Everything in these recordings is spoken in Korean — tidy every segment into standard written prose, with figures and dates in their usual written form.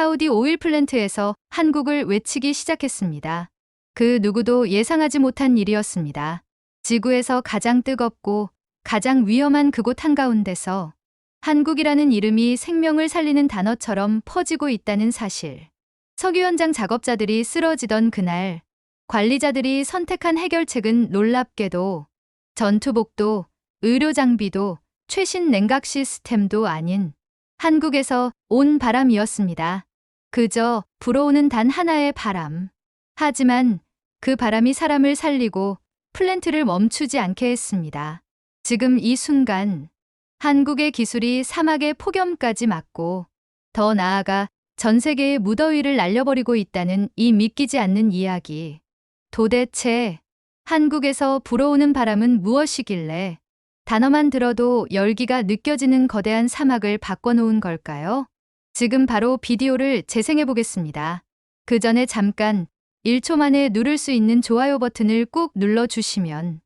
사우디 오일 플랜트에서 한국을 외치기 시작했습니다. 그 누구도 예상하지 못한 일이었습니다. 지구에서 가장 뜨겁고 가장 위험한 그곳 한가운데서 한국이라는 이름이 생명을 살리는 단어처럼 퍼지고 있다는 사실. 석유 현장 작업자들이 쓰러지던 그날, 관리자들이 선택한 해결책은 놀랍게도 전투복도, 의료 장비도, 최신 냉각 시스템도 아닌 한국에서 온 바람이었습니다. 그저 불어오는 단 하나의 바람. 하지만 그 바람이 사람을 살리고 플랜트를 멈추지 않게 했습니다. 지금 이 순간 한국의 기술이 사막의 폭염까지 막고 더 나아가 전 세계의 무더위를 날려버리고 있다는 이 믿기지 않는 이야기. 도대체 한국에서 불어오는 바람은 무엇이길래 단어만 들어도 열기가 느껴지는 거대한 사막을 바꿔놓은 걸까요? 지금 바로 비디오를 재생해 보겠습니다. 그 전에 잠깐 1초 만에 누를 수 있는 좋아요 버튼을 꾹 눌러주시면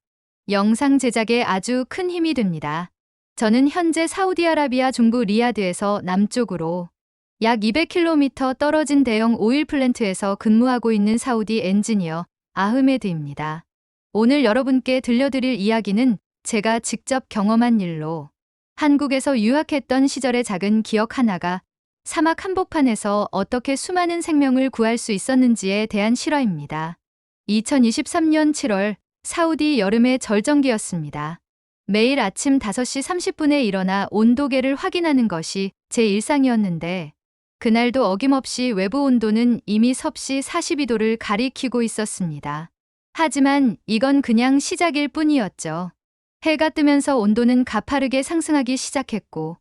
영상 제작에 아주 큰 힘이 됩니다. 저는 현재 사우디아라비아 중부 리야드에서 남쪽으로 약 200km 떨어진 대형 오일 플랜트에서 근무하고 있는 사우디 엔지니어 아흐메드입니다. 오늘 여러분께 들려드릴 이야기는 제가 직접 경험한 일로 한국에서 유학했던 시절의 작은 기억 하나가 사막 한복판에서 어떻게 수많은 생명을 구할 수 있었는지에 대한 실화입니다. 2023년 7월 사우디 여름의 절정기였습니다. 매일 아침 5시 30분에 일어나 온도계를 확인하는 것이 제 일상이었는데 그날도 어김없이 외부 온도는 이미 섭씨 42도를 가리키고 있었습니다. 하지만 이건 그냥 시작일 뿐이었죠. 해가 뜨면서 온도는 가파르게 상승하기 시작했고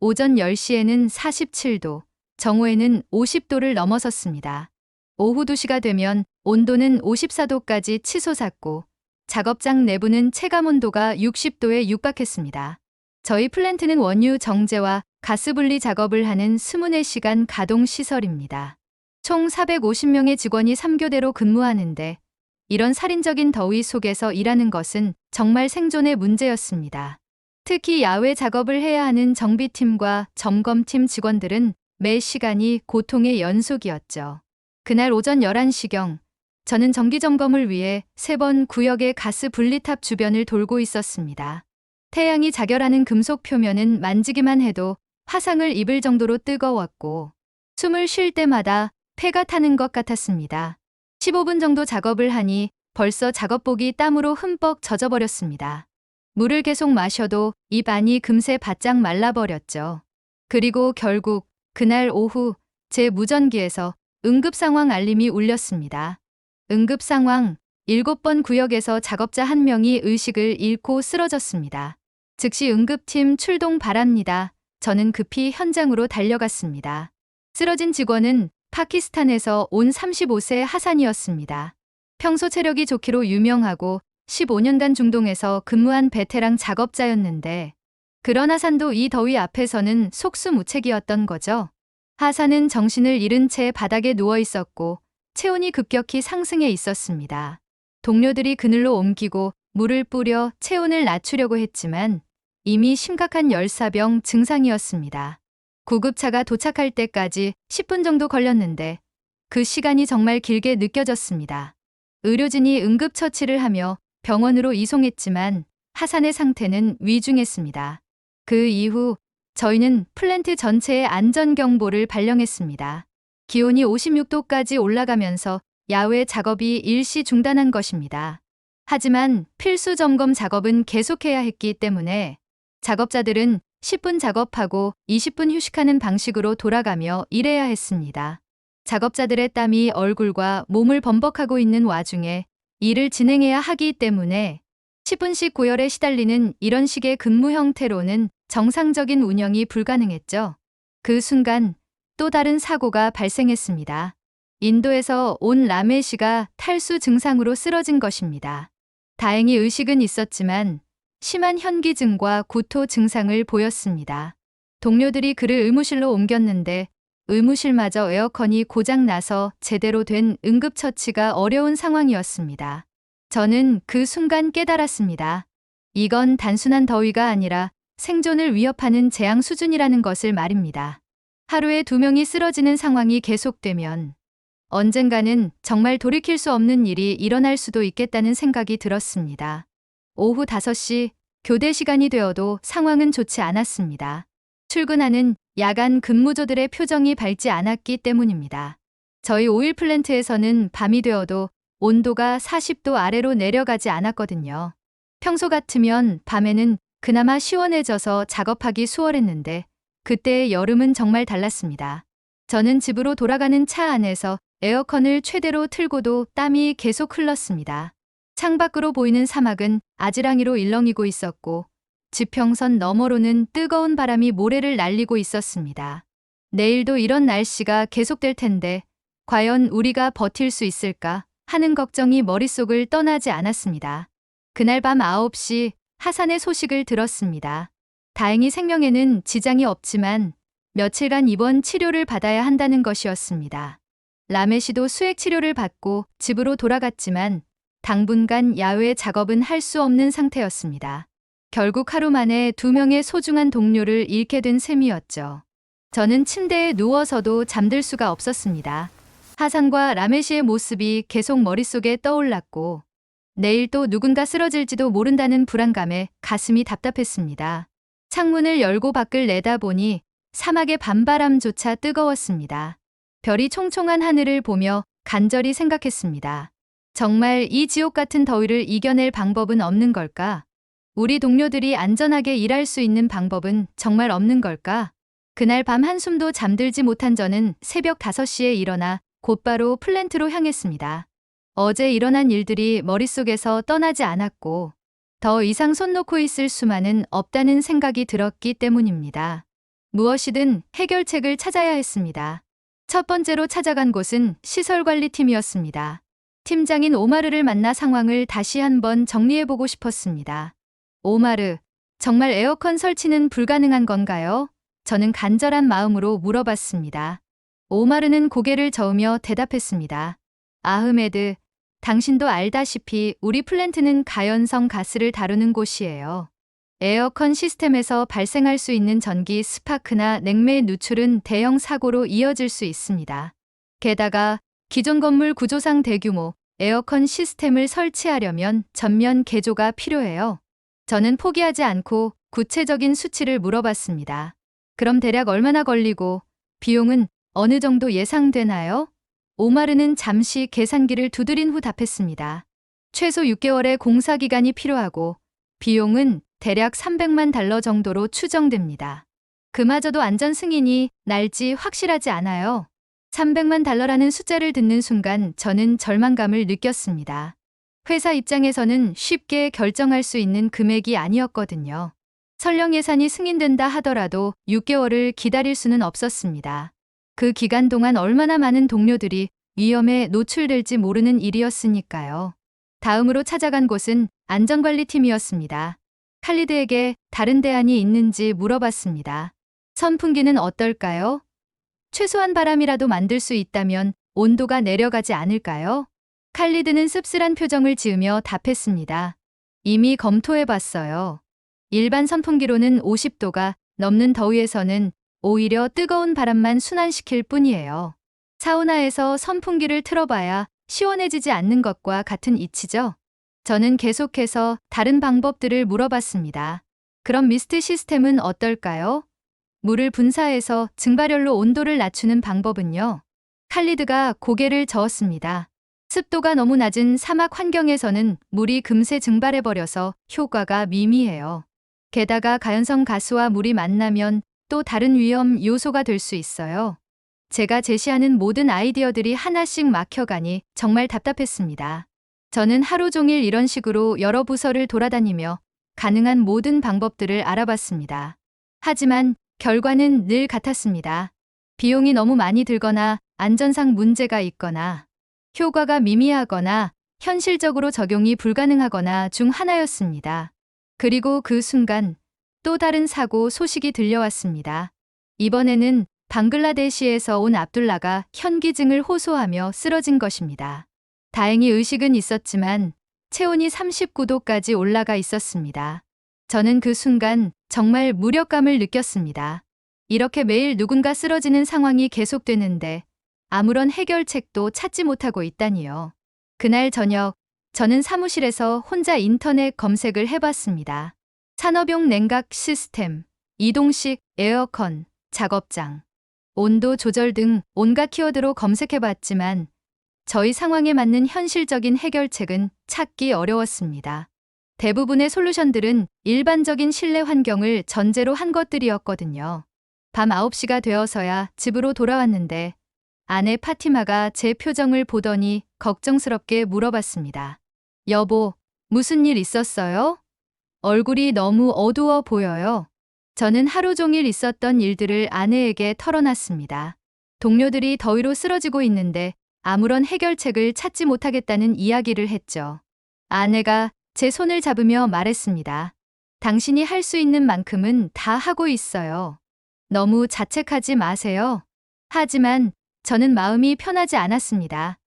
오전 10시에는 47도, 정오에는 50도를 넘어섰습니다. 오후 2시가 되면 온도는 54도까지 치솟았고 작업장 내부는 체감온도가 60도에 육박했습니다. 저희 플랜트는 원유 정제와 가스 분리 작업을 하는 24시간 가동 시설입니다. 총 450명의 직원이 3교대로 근무하는데 이런 살인적인 더위 속에서 일하는 것은 정말 생존의 문제였습니다. 특히 야외 작업을 해야 하는 정비팀과 점검팀 직원들은 매 시간이 고통의 연속이었죠. 그날 오전 11시경 저는 정기점검을 위해 3번 구역의 가스 분리탑 주변을 돌고 있었습니다. 태양이 자결하는 금속 표면은 만지기만 해도 화상을 입을 정도로 뜨거웠고 숨을 쉴 때마다 폐가 타는 것 같았습니다. 15분 정도 작업을 하니 벌써 작업복이 땀으로 흠뻑 젖어버렸습니다. 물을 계속 마셔도 입 안이 금세 바짝 말라버렸죠. 그리고 결국 그날 오후 제 무전기에서 응급상황 알림이 울렸습니다. 응급상황, 7번 구역에서 작업자 1명이 의식을 잃고 쓰러졌습니다. 즉시 응급팀 출동 바랍니다. 저는 급히 현장으로 달려갔습니다. 쓰러진 직원은 파키스탄에서 온 35세 하산이었습니다. 평소 체력이 좋기로 유명하고 15년간 중동에서 근무한 베테랑 작업자였는데 그런 하산도 이 더위 앞에서는 속수무책이었던 거죠. 하산은 정신을 잃은 채 바닥에 누워 있었고 체온이 급격히 상승해 있었습니다. 동료들이 그늘로 옮기고 물을 뿌려 체온을 낮추려고 했지만 이미 심각한 열사병 증상이었습니다. 구급차가 도착할 때까지 10분 정도 걸렸는데 그 시간이 정말 길게 느껴졌습니다. 의료진이 응급처치를 하며 병원으로 이송했지만 하산의 상태는 위중했습니다. 그 이후 저희는 플랜트 전체에 안전경보를 발령했습니다. 기온이 56도까지 올라가면서 야외 작업이 일시 중단한 것입니다. 하지만 필수 점검 작업은 계속해야 했기 때문에 작업자들은 10분 작업하고 20분 휴식하는 방식으로 돌아가며 일해야 했습니다. 작업자들의 땀이 얼굴과 몸을 범벅하고 있는 와중에 일을 진행해야 하기 때문에 10분씩 고열에 시달리는 이런 식의 근무 형태로는 정상적인 운영이 불가능했죠. 그 순간 또 다른 사고가 발생했습니다. 인도에서 온 라메 씨가 탈수 증상으로 쓰러진 것입니다. 다행히 의식은 있었지만 심한 현기증과 구토 증상을 보였습니다. 동료들이 그를 의무실로 옮겼는데 의무실마저 에어컨이 고장나서 제대로 된 응급처치가 어려운 상황이었습니다. 저는 그 순간 깨달았습니다. 이건 단순한 더위가 아니라 생존을 위협하는 재앙 수준이라는 것을 말입니다. 하루에 2명이 쓰러지는 상황이 계속되면 언젠가는 정말 돌이킬 수 없는 일이 일어날 수도 있겠다는 생각이 들었습니다. 오후 5시 교대 시간이 되어도 상황은 좋지 않았습니다. 출근하는 야간 근무조들의 표정이 밝지 않았기 때문입니다. 저희 오일 플랜트에서는 밤이 되어도 온도가 40도 아래로 내려가지 않았거든요. 평소 같으면 밤에는 그나마 시원해져서 작업하기 수월했는데 그때의 여름은 정말 달랐습니다. 저는 집으로 돌아가는 차 안에서 에어컨을 최대로 틀고도 땀이 계속 흘렀습니다. 창밖으로 보이는 사막은 아지랑이로 일렁이고 있었고 지평선 너머로는 뜨거운 바람이 모래를 날리고 있었습니다. 내일도 이런 날씨가 계속될 텐데 과연 우리가 버틸 수 있을까 하는 걱정이 머릿속을 떠나지 않았습니다. 그날 밤 9시 하산의 소식을 들었습니다. 다행히 생명에는 지장이 없지만 며칠간 입원 치료를 받아야 한다는 것이었습니다. 라메 씨도 수액 치료를 받고 집으로 돌아갔지만 당분간 야외 작업은 할 수 없는 상태였습니다. 결국 하루 만에 2명의 소중한 동료를 잃게 된 셈이었죠. 저는 침대에 누워서도 잠들 수가 없었습니다. 하산과 라메 씨의 모습이 계속 머릿속에 떠올랐고 내일 또 누군가 쓰러질지도 모른다는 불안감에 가슴이 답답했습니다. 창문을 열고 밖을 내다보니 사막의 밤바람조차 뜨거웠습니다. 별이 총총한 하늘을 보며 간절히 생각했습니다. 정말 이 지옥 같은 더위를 이겨낼 방법은 없는 걸까? 우리 동료들이 안전하게 일할 수 있는 방법은 정말 없는 걸까? 그날 밤 한숨도 잠들지 못한 저는 새벽 5시에 일어나 곧바로 플랜트로 향했습니다. 어제 일어난 일들이 머릿속에서 떠나지 않았고 더 이상 손 놓고 있을 수만은 없다는 생각이 들었기 때문입니다. 무엇이든 해결책을 찾아야 했습니다. 첫 번째로 찾아간 곳은 시설관리팀이었습니다. 팀장인 오마르를 만나 상황을 다시 한번 정리해보고 싶었습니다. 오마르, 정말 에어컨 설치는 불가능한 건가요? 저는 간절한 마음으로 물어봤습니다. 오마르는 고개를 저으며 대답했습니다. 아흐메드, 당신도 알다시피 우리 플랜트는 가연성 가스를 다루는 곳이에요. 에어컨 시스템에서 발생할 수 있는 전기 스파크나 냉매 누출은 대형 사고로 이어질 수 있습니다. 게다가 기존 건물 구조상 대규모 에어컨 시스템을 설치하려면 전면 개조가 필요해요. 저는 포기하지 않고 구체적인 수치를 물어봤습니다. 그럼 대략 얼마나 걸리고 비용은 어느 정도 예상되나요? 오마르는 잠시 계산기를 두드린 후 답했습니다. 최소 6개월의 공사 기간이 필요하고 비용은 대략 300만 달러 정도로 추정됩니다. 그마저도 안전 승인이 날지 확실하지 않아요. 300만 달러라는 숫자를 듣는 순간 저는 절망감을 느꼈습니다. 회사 입장에서는 쉽게 결정할 수 있는 금액이 아니었거든요. 설령 예산이 승인된다 하더라도 6개월을 기다릴 수는 없었습니다. 그 기간 동안 얼마나 많은 동료들이 위험에 노출될지 모르는 일이었으니까요. 다음으로 찾아간 곳은 안전관리팀이었습니다. 칼리드에게 다른 대안이 있는지 물어봤습니다. 선풍기는 어떨까요? 최소한 바람이라도 만들 수 있다면 온도가 내려가지 않을까요? 칼리드는 씁쓸한 표정을 지으며 답했습니다. 이미 검토해봤어요. 일반 선풍기로는 50도가 넘는 더위에서는 오히려 뜨거운 바람만 순환시킬 뿐이에요. 사우나에서 선풍기를 틀어봐야 시원해지지 않는 것과 같은 이치죠. 저는 계속해서 다른 방법들을 물어봤습니다. 그럼 미스트 시스템은 어떨까요? 물을 분사해서 증발열로 온도를 낮추는 방법은요? 칼리드가 고개를 저었습니다. 습도가 너무 낮은 사막 환경에서는 물이 금세 증발해버려서 효과가 미미해요. 게다가 가연성 가스와 물이 만나면 또 다른 위험 요소가 될 수 있어요. 제가 제시하는 모든 아이디어들이 하나씩 막혀가니 정말 답답했습니다. 저는 하루 종일 이런 식으로 여러 부서를 돌아다니며 가능한 모든 방법들을 알아봤습니다. 하지만 결과는 늘 같았습니다. 비용이 너무 많이 들거나 안전상 문제가 있거나 효과가 미미하거나 현실적으로 적용이 불가능하거나 중 하나였습니다. 그리고 그 순간 또 다른 사고 소식이 들려왔습니다. 이번에는 방글라데시에서 온 압둘라가 현기증을 호소하며 쓰러진 것입니다. 다행히 의식은 있었지만 체온이 39도까지 올라가 있었습니다. 저는 그 순간 정말 무력감을 느꼈습니다. 이렇게 매일 누군가 쓰러지는 상황이 계속되는데 아무런 해결책도 찾지 못하고 있다니요. 그날 저녁, 저는 사무실에서 혼자 인터넷 검색을 해봤습니다. 산업용 냉각 시스템, 이동식 에어컨, 작업장, 온도 조절 등 온갖 키워드로 검색해봤지만 저희 상황에 맞는 현실적인 해결책은 찾기 어려웠습니다. 대부분의 솔루션들은 일반적인 실내 환경을 전제로 한 것들이었거든요. 밤 9시가 되어서야 집으로 돌아왔는데 아내 파티마가 제 표정을 보더니 걱정스럽게 물어봤습니다. 여보, 무슨 일 있었어요? 얼굴이 너무 어두워 보여요. 저는 하루 종일 있었던 일들을 아내에게 털어놨습니다. 동료들이 더위로 쓰러지고 있는데 아무런 해결책을 찾지 못하겠다는 이야기를 했죠. 아내가 제 손을 잡으며 말했습니다. 당신이 할 수 있는 만큼은 다 하고 있어요. 너무 자책하지 마세요. 하지만 저는 마음이 편하지 않았습니다.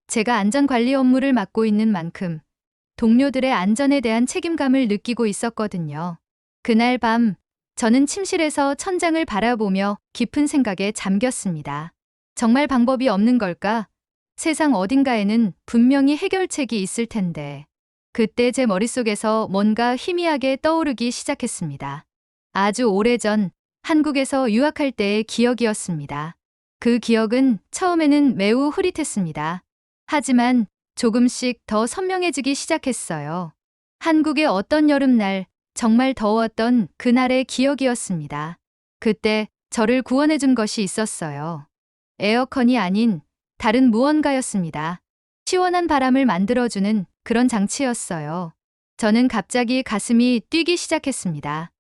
제가 안전관리 업무를 맡고 있는 만큼 동료들의 안전에 대한 책임감을 느끼고 있었거든요. 그날 밤, 저는 침실에서 천장을 바라보며 깊은 생각에 잠겼습니다. 정말 방법이 없는 걸까? 세상 어딘가에는 분명히 해결책이 있을 텐데. 그때 제 머릿속에서 뭔가 희미하게 떠오르기 시작했습니다. 아주 오래전 한국에서 유학할 때의 기억이었습니다. 그 기억은 처음에는 매우 흐릿했습니다. 하지만 조금씩 더 선명해지기 시작했어요. 한국의 어떤 여름날, 정말 더웠던 그날의 기억이었습니다. 그때 저를 구원해준 것이 있었어요. 에어컨이 아닌 다른 무언가였습니다. 시원한 바람을 만들어주는 그런 장치였어요. 저는 갑자기 가슴이 뛰기 시작했습니다.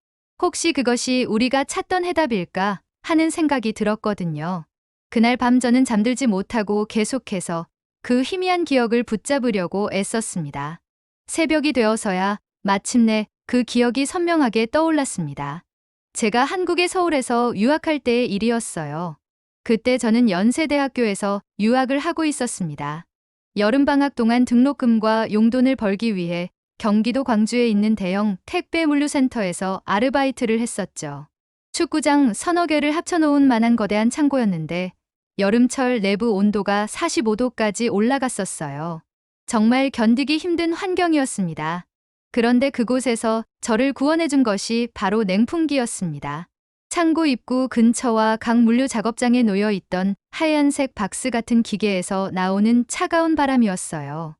혹시 그것이 우리가 찾던 해답일까 하는 생각이 들었거든요. 그날 밤 저는 잠들지 못하고 계속해서 그 희미한 기억을 붙잡으려고 애썼습니다. 새벽이 되어서야 마침내 그 기억이 선명하게 떠올랐습니다. 제가 한국의 서울에서 유학할 때의 일이었어요. 그때 저는 연세대학교에서 유학을 하고 있었습니다. 여름방학 동안 등록금과 용돈을 벌기 위해 경기도 광주에 있는 대형 택배 물류센터에서 아르바이트를 했었죠. 축구장 서너 개를 합쳐놓은 만한 거대한 창고였는데 여름철 내부 온도가 45도까지 올라갔었어요. 정말 견디기 힘든 환경이었습니다. 그런데 그곳에서 저를 구원해준 것이 바로 냉풍기였습니다. 창고 입구 근처와 각 물류 작업장에 놓여 있던 하얀색 박스 같은 기계에서 나오는 차가운 바람이었어요.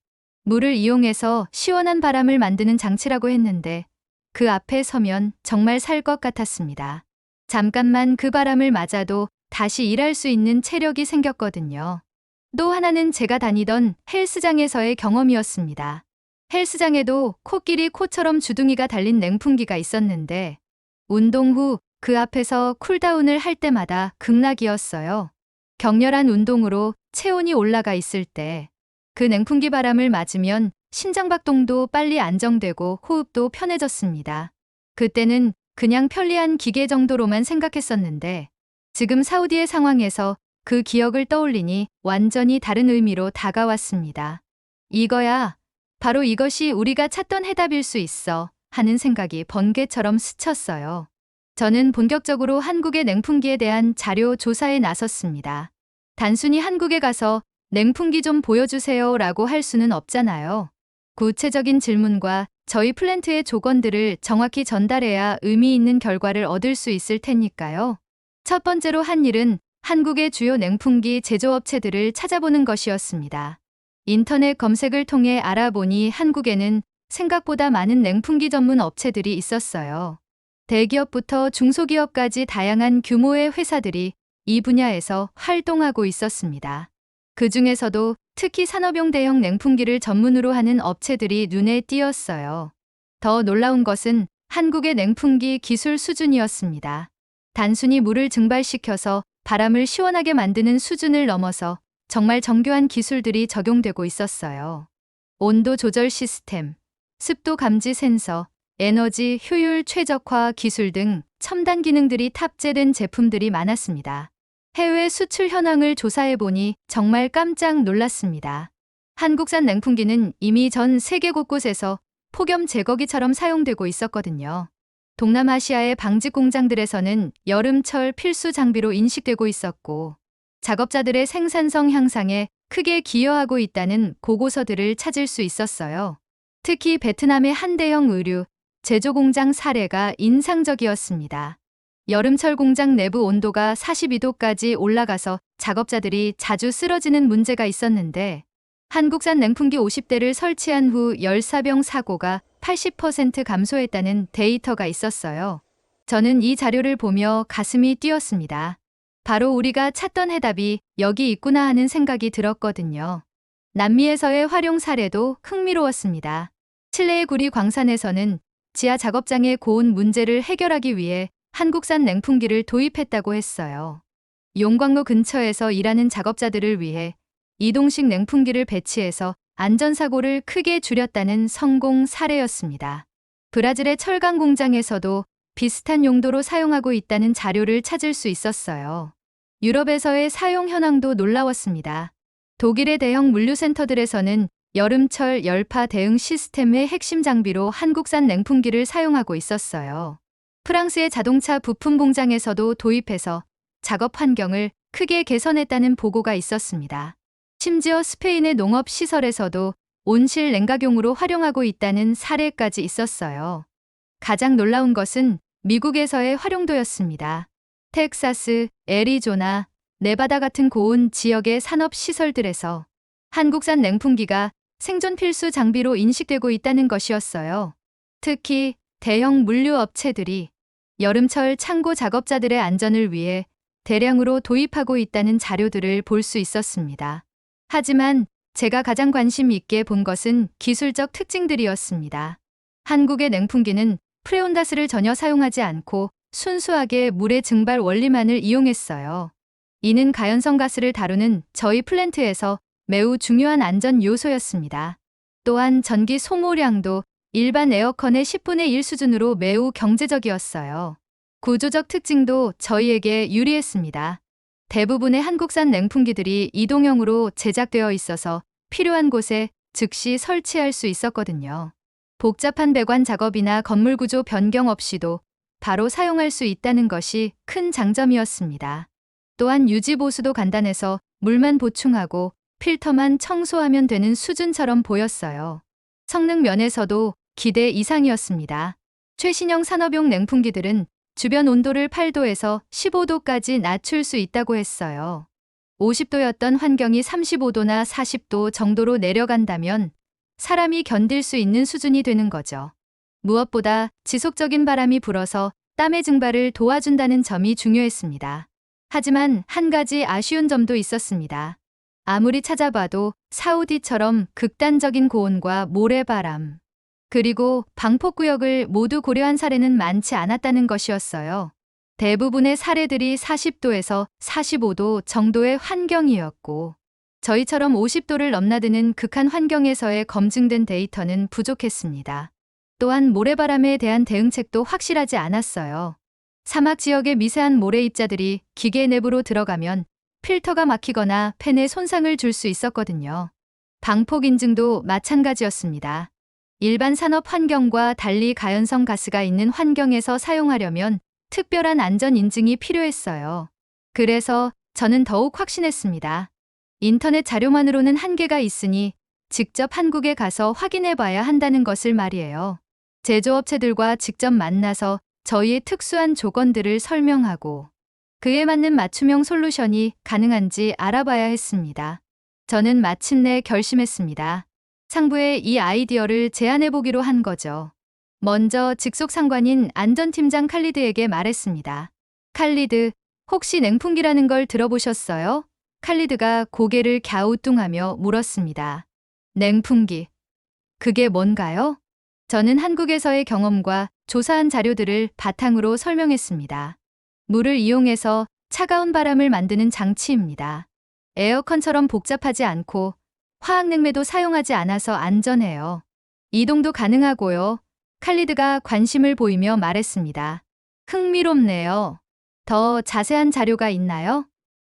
물을 이용해서 시원한 바람을 만드는 장치라고 했는데 그 앞에 서면 정말 살 것 같았습니다. 잠깐만 그 바람을 맞아도 다시 일할 수 있는 체력이 생겼거든요. 또 하나는 제가 다니던 헬스장에서의 경험이었습니다. 헬스장에도 코끼리 코처럼 주둥이가 달린 냉풍기가 있었는데 운동 후 그 앞에서 쿨다운을 할 때마다 극락이었어요. 격렬한 운동으로 체온이 올라가 있을 때 그 냉풍기 바람을 맞으면 심장박동도 빨리 안정되고 호흡도 편해졌습니다. 그때는 그냥 편리한 기계 정도로만 생각했었는데 지금 사우디의 상황에서 그 기억을 떠올리니 완전히 다른 의미로 다가왔습니다. 이거야, 바로 이것이 우리가 찾던 해답일 수 있어 하는 생각이 번개처럼 스쳤어요. 저는 본격적으로 한국의 냉풍기에 대한 자료 조사에 나섰습니다. 단순히 한국에 가서 냉풍기 좀 보여주세요 라고 할 수는 없잖아요. 구체적인 질문과 저희 플랜트의 조건들을 정확히 전달해야 의미 있는 결과를 얻을 수 있을 테니까요. 첫 번째로 한 일은 한국의 주요 냉풍기 제조업체들을 찾아보는 것이었습니다. 인터넷 검색을 통해 알아보니 한국에는 생각보다 많은 냉풍기 전문 업체들이 있었어요. 대기업부터 중소기업까지 다양한 규모의 회사들이 이 분야에서 활동하고 있었습니다. 그 중에서도 특히 산업용 대형 냉풍기를 전문으로 하는 업체들이 눈에 띄었어요. 더 놀라운 것은 한국의 냉풍기 기술 수준이었습니다. 단순히 물을 증발시켜서 바람을 시원하게 만드는 수준을 넘어서 정말 정교한 기술들이 적용되고 있었어요. 온도 조절 시스템, 습도 감지 센서, 에너지 효율 최적화 기술 등 첨단 기능들이 탑재된 제품들이 많았습니다. 해외 수출 현황을 조사해보니 정말 깜짝 놀랐습니다. 한국산 냉풍기는 이미 전 세계 곳곳에서 폭염 제거기처럼 사용되고 있었거든요. 동남아시아의 방직 공장들에서는 여름철 필수 장비로 인식되고 있었고, 작업자들의 생산성 향상에 크게 기여하고 있다는 보고서들을 찾을 수 있었어요. 특히 베트남의 한 대형 의류 제조 공장 사례가 인상적이었습니다. 여름철 공장 내부 온도가 42도까지 올라가서 작업자들이 자주 쓰러지는 문제가 있었는데, 한국산 냉풍기 50대를 설치한 후 열사병 사고가 80% 감소했다는 데이터가 있었어요. 저는 이 자료를 보며 가슴이 뛰었습니다. 바로 우리가 찾던 해답이 여기 있구나 하는 생각이 들었거든요. 남미에서의 활용 사례도 흥미로웠습니다. 칠레의 구리 광산에서는 지하 작업장의 고온 문제를 해결하기 위해 한국산 냉풍기를 도입했다고 했어요. 용광로 근처에서 일하는 작업자들을 위해 이동식 냉풍기를 배치해서 안전사고를 크게 줄였다는 성공 사례였습니다. 브라질의 철강 공장에서도 비슷한 용도로 사용하고 있다는 자료를 찾을 수 있었어요. 유럽에서의 사용 현황도 놀라웠습니다. 독일의 대형 물류센터들에서는 여름철 열파 대응 시스템의 핵심 장비로 한국산 냉풍기를 사용하고 있었어요. 프랑스의 자동차 부품 공장에서도 도입해서 작업 환경을 크게 개선했다는 보고가 있었습니다. 심지어 스페인의 농업시설에서도 온실 냉각용으로 활용하고 있다는 사례까지 있었어요. 가장 놀라운 것은 미국에서의 활용도였습니다. 텍사스, 애리조나, 네바다 같은 고온 지역의 산업시설들에서 한국산 냉풍기가 생존 필수 장비로 인식되고 있다는 것이었어요. 특히 대형 물류업체들이 여름철 창고 작업자들의 안전을 위해 대량으로 도입하고 있다는 자료들을 볼 수 있었습니다. 하지만 제가 가장 관심 있게 본 것은 기술적 특징들이었습니다. 한국의 냉풍기는 프레온가스를 전혀 사용하지 않고 순수하게 물의 증발 원리만을 이용했어요. 이는 가연성 가스를 다루는 저희 플랜트에서 매우 중요한 안전 요소였습니다. 또한 전기 소모량도 일반 에어컨의 10분의 1 수준으로 매우 경제적이었어요. 구조적 특징도 저희에게 유리했습니다. 대부분의 한국산 냉풍기들이 이동형으로 제작되어 있어서 필요한 곳에 즉시 설치할 수 있었거든요. 복잡한 배관 작업이나 건물 구조 변경 없이도 바로 사용할 수 있다는 것이 큰 장점이었습니다. 또한 유지 보수도 간단해서 물만 보충하고 필터만 청소하면 되는 수준처럼 보였어요. 성능 면에서도 기대 이상이었습니다. 최신형 산업용 냉풍기들은 주변 온도를 8도에서 15도까지 낮출 수 있다고 했어요. 50도였던 환경이 35도나 40도 정도로 내려간다면 사람이 견딜 수 있는 수준이 되는 거죠. 무엇보다 지속적인 바람이 불어서 땀의 증발을 도와준다는 점이 중요했습니다. 하지만 한 가지 아쉬운 점도 있었습니다. 아무리 찾아봐도 사우디처럼 극단적인 고온과 모래바람, 그리고 방폭구역을 모두 고려한 사례는 많지 않았다는 것이었어요. 대부분의 사례들이 40도에서 45도 정도의 환경이었고, 저희처럼 50도를 넘나드는 극한 환경에서의 검증된 데이터는 부족했습니다. 또한 모래바람에 대한 대응책도 확실하지 않았어요. 사막 지역의 미세한 모래 입자들이 기계 내부로 들어가면 필터가 막히거나 팬에 손상을 줄 수 있었거든요. 방폭 인증도 마찬가지였습니다. 일반 산업 환경과 달리 가연성 가스가 있는 환경에서 사용하려면 특별한 안전 인증이 필요했어요. 그래서 저는 더욱 확신했습니다. 인터넷 자료만으로는 한계가 있으니 직접 한국에 가서 확인해 봐야 한다는 것을 말이에요. 제조업체들과 직접 만나서 저희의 특수한 조건들을 설명하고 그에 맞는 맞춤형 솔루션이 가능한지 알아봐야 했습니다. 저는 마침내 결심했습니다. 상부에 이 아이디어를 제안해보기로 한 거죠. 먼저 직속상관인 안전팀장 칼리드에게 말했습니다. 칼리드, 혹시 냉풍기라는 걸 들어보셨어요? 칼리드가 고개를 갸우뚱하며 물었습니다. 냉풍기. 그게 뭔가요? 저는 한국에서의 경험과 조사한 자료들을 바탕으로 설명했습니다. 물을 이용해서 차가운 바람을 만드는 장치입니다. 에어컨처럼 복잡하지 않고 화학냉매도 사용하지 않아서 안전해요. 이동도 가능하고요. 칼리드가 관심을 보이며 말했습니다. 흥미롭네요. 더 자세한 자료가 있나요?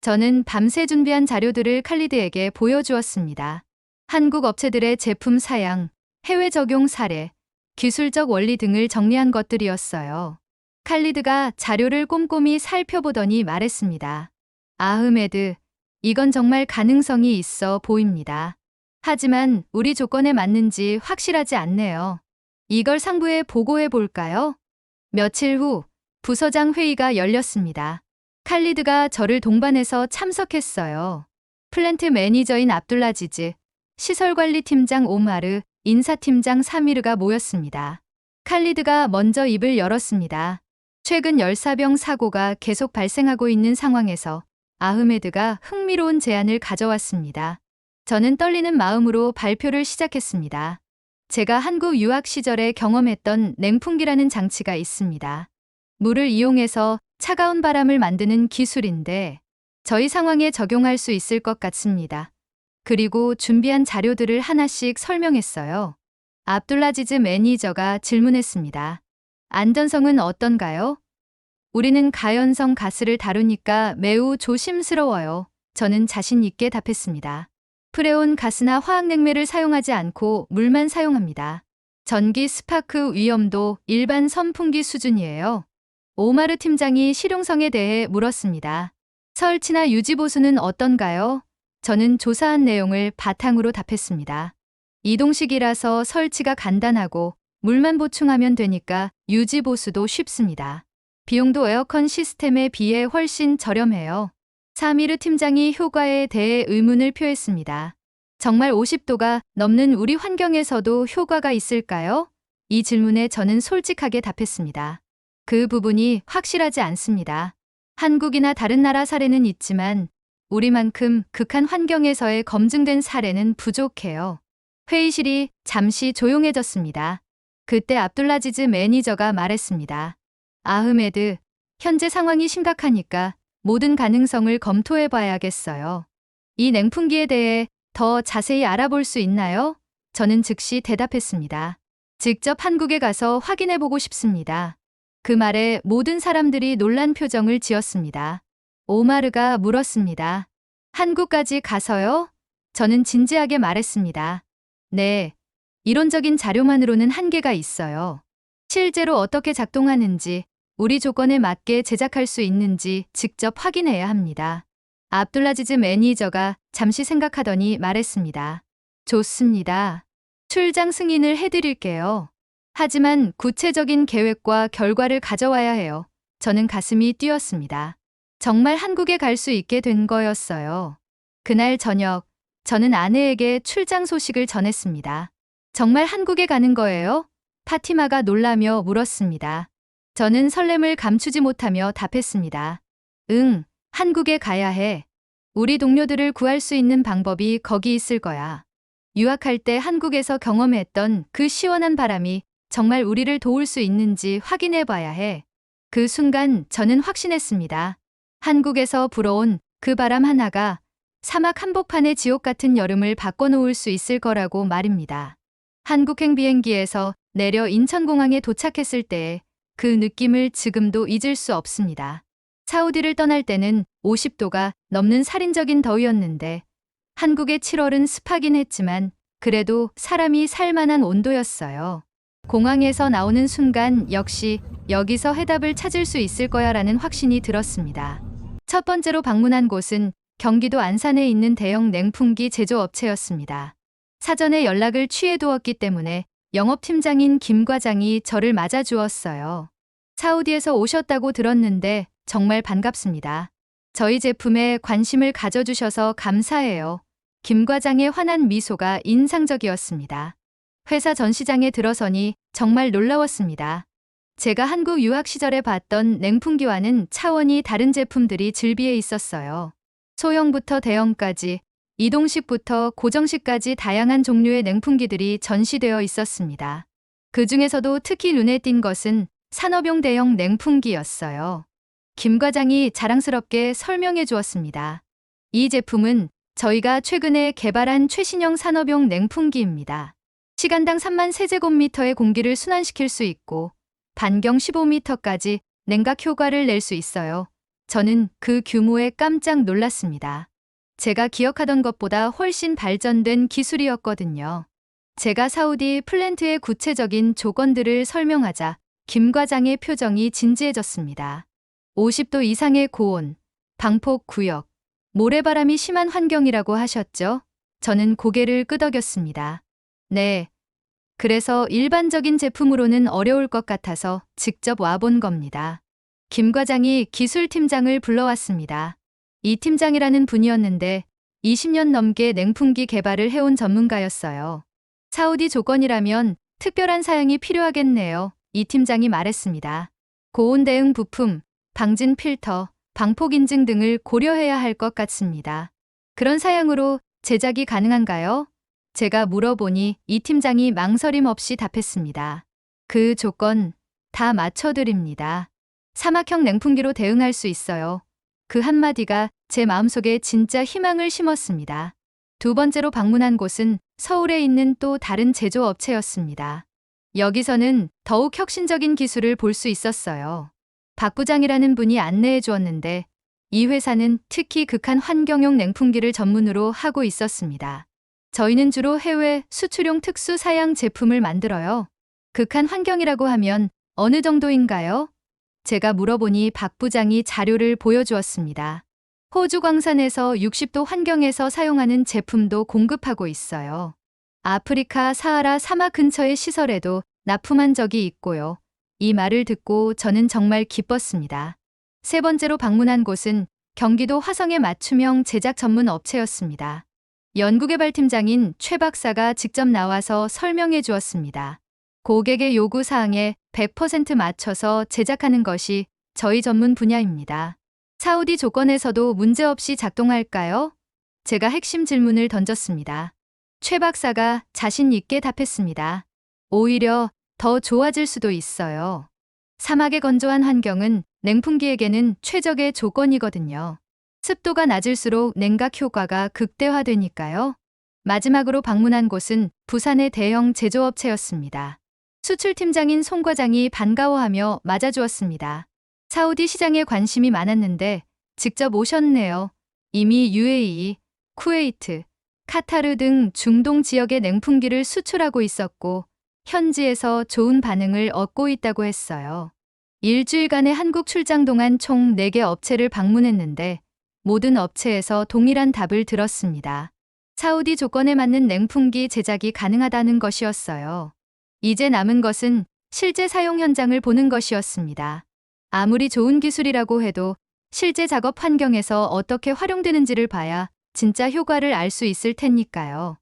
저는 밤새 준비한 자료들을 칼리드에게 보여주었습니다. 한국 업체들의 제품 사양, 해외 적용 사례, 기술적 원리 등을 정리한 것들이었어요. 칼리드가 자료를 꼼꼼히 살펴보더니 말했습니다. 아흐메드, 이건 정말 가능성이 있어 보입니다. 하지만 우리 조건에 맞는지 확실하지 않네요. 이걸 상부에 보고해 볼까요? 며칠 후 부서장 회의가 열렸습니다. 칼리드가 저를 동반해서 참석했어요. 플랜트 매니저인 압둘라지즈, 시설관리팀장 오마르, 인사팀장 사미르가 모였습니다. 칼리드가 먼저 입을 열었습니다. 최근 열사병 사고가 계속 발생하고 있는 상황에서 아흐메드가 흥미로운 제안을 가져왔습니다. 저는 떨리는 마음으로 발표를 시작했습니다. 제가 한국 유학 시절에 경험했던 냉풍기라는 장치가 있습니다. 물을 이용해서 차가운 바람을 만드는 기술인데 저희 상황에 적용할 수 있을 것 같습니다. 그리고 준비한 자료들을 하나씩 설명했어요. 압둘라지즈 매니저가 질문했습니다. 안전성은 어떤가요? 우리는 가연성 가스를 다루니까 매우 조심스러워요. 저는 자신 있게 답했습니다. 프레온 가스나 화학냉매를 사용하지 않고 물만 사용합니다. 전기 스파크 위험도 일반 선풍기 수준이에요. 오마르 팀장이 실용성에 대해 물었습니다. 설치나 유지 보수는 어떤가요? 저는 조사한 내용을 바탕으로 답했습니다. 이동식이라서 설치가 간단하고 물만 보충하면 되니까 유지 보수도 쉽습니다. 비용도 에어컨 시스템에 비해 훨씬 저렴해요. 사미르 팀장이 효과에 대해 의문을 표했습니다. 정말 50도가 넘는 우리 환경에서도 효과가 있을까요? 이 질문에 저는 솔직하게 답했습니다. 그 부분이 확실하지 않습니다. 한국이나 다른 나라 사례는 있지만 우리만큼 극한 환경에서의 검증된 사례는 부족해요. 회의실이 잠시 조용해졌습니다. 그때 압둘라지즈 매니저가 말했습니다. 아흐메드, 현재 상황이 심각하니까 모든 가능성을 검토해 봐야겠어요. 이 냉풍기에 대해 더 자세히 알아볼 수 있나요? 저는 즉시 대답했습니다. 직접 한국에 가서 확인해 보고 싶습니다. 그 말에 모든 사람들이 놀란 표정을 지었습니다. 오마르가 물었습니다. 한국까지 가서요? 저는 진지하게 말했습니다. 네, 이론적인 자료만으로는 한계가 있어요. 실제로 어떻게 작동하는지, 우리 조건에 맞게 제작할 수 있는지 직접 확인해야 합니다. 압둘라지즈 매니저가 잠시 생각하더니 말했습니다. 좋습니다. 출장 승인을 해드릴게요. 하지만 구체적인 계획과 결과를 가져와야 해요. 저는 가슴이 뛰었습니다. 정말 한국에 갈 수 있게 된 거였어요. 그날 저녁, 저는 아내에게 출장 소식을 전했습니다. 정말 한국에 가는 거예요? 파티마가 놀라며 물었습니다. 저는 설렘을 감추지 못하며 답했습니다. 응, 한국에 가야 해. 우리 동료들을 구할 수 있는 방법이 거기 있을 거야. 유학할 때 한국에서 경험했던 그 시원한 바람이 정말 우리를 도울 수 있는지 확인해 봐야 해. 그 순간 저는 확신했습니다. 한국에서 불어온 그 바람 하나가 사막 한복판의 지옥 같은 여름을 바꿔놓을 수 있을 거라고 말입니다. 한국행 비행기에서 내려 인천공항에 도착했을 때의 그 느낌을 지금도 잊을 수 없습니다. 사우디를 떠날 때는 50도가 넘는 살인적인 더위였는데 한국의 7월은 습하긴 했지만 그래도 사람이 살만한 온도였어요. 공항에서 나오는 순간 역시 여기서 해답을 찾을 수 있을 거야라는 확신이 들었습니다. 첫 번째로 방문한 곳은 경기도 안산에 있는 대형 냉풍기 제조업체였습니다. 사전에 연락을 취해두었기 때문에 영업팀장인 김 과장이 저를 맞아주었어요. 사우디에서 오셨다고 들었는데 정말 반갑습니다. 저희 제품에 관심을 가져주셔서 감사해요. 김 과장의 환한 미소가 인상적이었습니다. 회사 전시장에 들어서니 정말 놀라웠습니다. 제가 한국 유학 시절에 봤던 냉풍기와는 차원이 다른 제품들이 즐비해 있었어요. 소형부터 대형까지, 이동식부터 고정식까지 다양한 종류의 냉풍기들이 전시되어 있었습니다. 그 중에서도 특히 눈에 띈 것은 산업용 대형 냉풍기였어요. 김 과장이 자랑스럽게 설명해 주었습니다. 이 제품은 저희가 최근에 개발한 최신형 산업용 냉풍기입니다. 시간당 3만 세제곱미터의 공기를 순환시킬 수 있고 반경 15m까지 냉각 효과를 낼 수 있어요. 저는 그 규모에 깜짝 놀랐습니다. 제가 기억하던 것보다 훨씬 발전된 기술이었거든요. 제가 사우디 플랜트의 구체적인 조건들을 설명하자 김 과장의 표정이 진지해졌습니다. 50도 이상의 고온, 방폭 구역, 모래바람이 심한 환경이라고 하셨죠? 저는 고개를 끄덕였습니다. 네. 그래서 일반적인 제품으로는 어려울 것 같아서 직접 와본 겁니다. 김 과장이 기술팀장을 불러왔습니다. 이 팀장이라는 분이었는데 20년 넘게 냉풍기 개발을 해온 전문가였어요. 사우디 조건이라면 특별한 사양이 필요하겠네요. 이 팀장이 말했습니다. 고온 대응 부품, 방진 필터, 방폭 인증 등을 고려해야 할 것 같습니다. 그런 사양으로 제작이 가능한가요? 제가 물어보니 이 팀장이 망설임 없이 답했습니다. 그 조건 다 맞춰드립니다. 사막형 냉풍기로 대응할 수 있어요. 그 한마디가 제 마음속에 진짜 희망을 심었습니다. 두 번째로 방문한 곳은 서울에 있는 또 다른 제조업체였습니다. 여기서는 더욱 혁신적인 기술을 볼 수 있었어요. 박 부장이라는 분이 안내해 주었는데 이 회사는 특히 극한 환경용 냉풍기를 전문으로 하고 있었습니다. 저희는 주로 해외 수출용 특수 사양 제품을 만들어요. 극한 환경이라고 하면 어느 정도인가요? 제가 물어보니 박 부장이 자료를 보여주었습니다. 호주 광산에서 60도 환경에서 사용하는 제품도 공급하고 있어요. 아프리카 사하라 사막 근처의 시설에도 납품한 적이 있고요. 이 말을 듣고 저는 정말 기뻤습니다. 세 번째로 방문한 곳은 경기도 화성의 맞춤형 제작 전문 업체였습니다. 연구개발팀장인 최 박사가 직접 나와서 설명해 주었습니다. 고객의 요구 사항에 100% 맞춰서 제작하는 것이 저희 전문 분야입니다. 사우디 조건에서도 문제없이 작동할까요? 제가 핵심 질문을 던졌습니다. 최 박사가 자신 있게 답했습니다. 오히려 더 좋아질 수도 있어요. 사막의 건조한 환경은 냉풍기에게는 최적의 조건이거든요. 습도가 낮을수록 냉각 효과가 극대화되니까요. 마지막으로 방문한 곳은 부산의 대형 제조업체였습니다. 수출팀장인 송 과장이 반가워하며 맞아주었습니다. 사우디 시장에 관심이 많았는데 직접 오셨네요. 이미 UAE, 쿠웨이트, 카타르 등 중동 지역의 냉풍기를 수출하고 있었고 현지에서 좋은 반응을 얻고 있다고 했어요. 일주일간의 한국 출장 동안 총 4개 업체를 방문했는데 모든 업체에서 동일한 답을 들었습니다. 사우디 조건에 맞는 냉풍기 제작이 가능하다는 것이었어요. 이제 남은 것은 실제 사용 현장을 보는 것이었습니다. 아무리 좋은 기술이라고 해도 실제 작업 환경에서 어떻게 활용되는지를 봐야 진짜 효과를 알 수 있을 테니까요.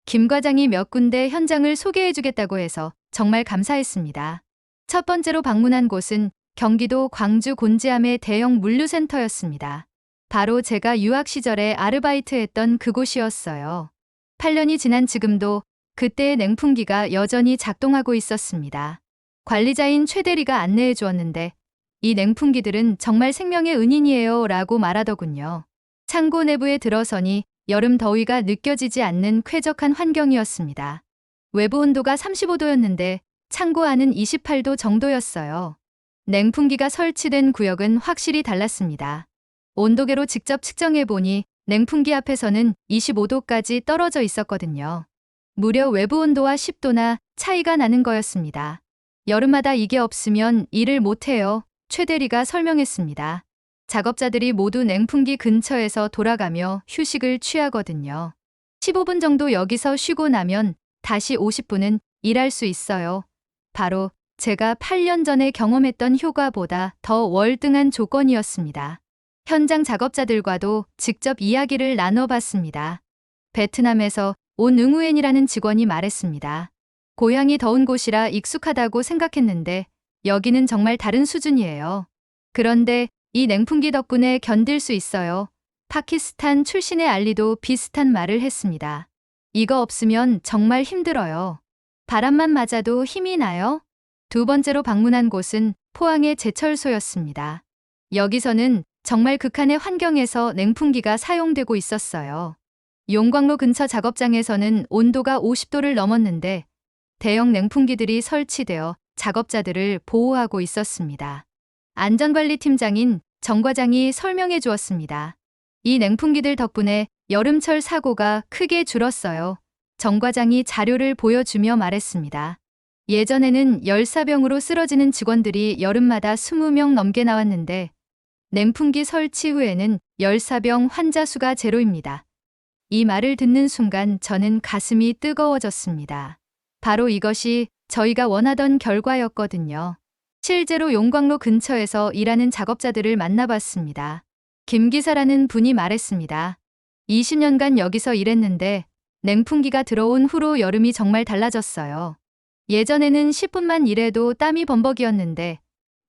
김 과장이 몇 군데 현장을 소개해주겠다고 해서 정말 감사했습니다. 첫 번째로 방문한 곳은 경기도 광주 곤지암의 대형 물류센터였습니다. 바로 제가 유학 시절에 아르바이트했던 그곳이었어요. 8년이 지난 지금도 그때의 냉풍기가 여전히 작동하고 있었습니다. 관리자인 최 대리가 안내해 주었는데 이 냉풍기들은 정말 생명의 은인이에요 라고 말하더군요. 창고 내부에 들어서니 여름 더위가 느껴지지 않는 쾌적한 환경이었습니다. 외부 온도가 35도였는데 창고 안은 28도 정도였어요. 냉풍기가 설치된 구역은 확실히 달랐습니다. 온도계로 직접 측정해보니 냉풍기 앞에서는 25도까지 떨어져 있었거든요. 무려 외부 온도와 10도나 차이가 나는 거였습니다. 여름마다 이게 없으면 일을 못해요. 최 대리가 설명했습니다. 작업자들이 모두 냉풍기 근처에서 돌아가며 휴식을 취하거든요. 15분 정도 여기서 쉬고 나면 다시 50분은 일할 수 있어요. 바로 제가 8년 전에 경험했던 효과보다 더 월등한 조건이었습니다. 현장 작업자들과도 직접 이야기를 나눠봤습니다. 베트남에서 온 응우엔이라는 직원이 말했습니다. 고향이 더운 곳이라 익숙하다고 생각했는데 여기는 정말 다른 수준이에요. 그런데 이 냉풍기 덕분에 견딜 수 있어요. 파키스탄 출신의 알리도 비슷한 말을 했습니다. 이거 없으면 정말 힘들어요. 바람만 맞아도 힘이 나요? 두 번째로 방문한 곳은 포항의 제철소였습니다. 여기서는 정말 극한의 환경에서 냉풍기가 사용되고 있었어요. 용광로 근처 작업장에서는 온도가 50도를 넘었는데 대형 냉풍기들이 설치되어 작업자들을 보호하고 있었습니다. 안전관리팀장인 정 과장이 설명해 주었습니다. 이 냉풍기들 덕분에 여름철 사고가 크게 줄었어요. 정 과장이 자료를 보여주며 말했습니다. 예전에는 열사병으로 쓰러지는 직원들이 여름마다 20명 넘게 나왔는데 냉풍기 설치 후에는 열사병 환자 수가 제로입니다. 이 말을 듣는 순간 저는 가슴이 뜨거워졌습니다. 바로 이것이 저희가 원하던 결과였거든요. 실제로 용광로 근처에서 일하는 작업자들을 만나봤습니다. 김 기사라는 분이 말했습니다. 20년간 여기서 일했는데 냉풍기가 들어온 후로 여름이 정말 달라졌어요. 예전에는 10분만 일해도 땀이 범벅이었는데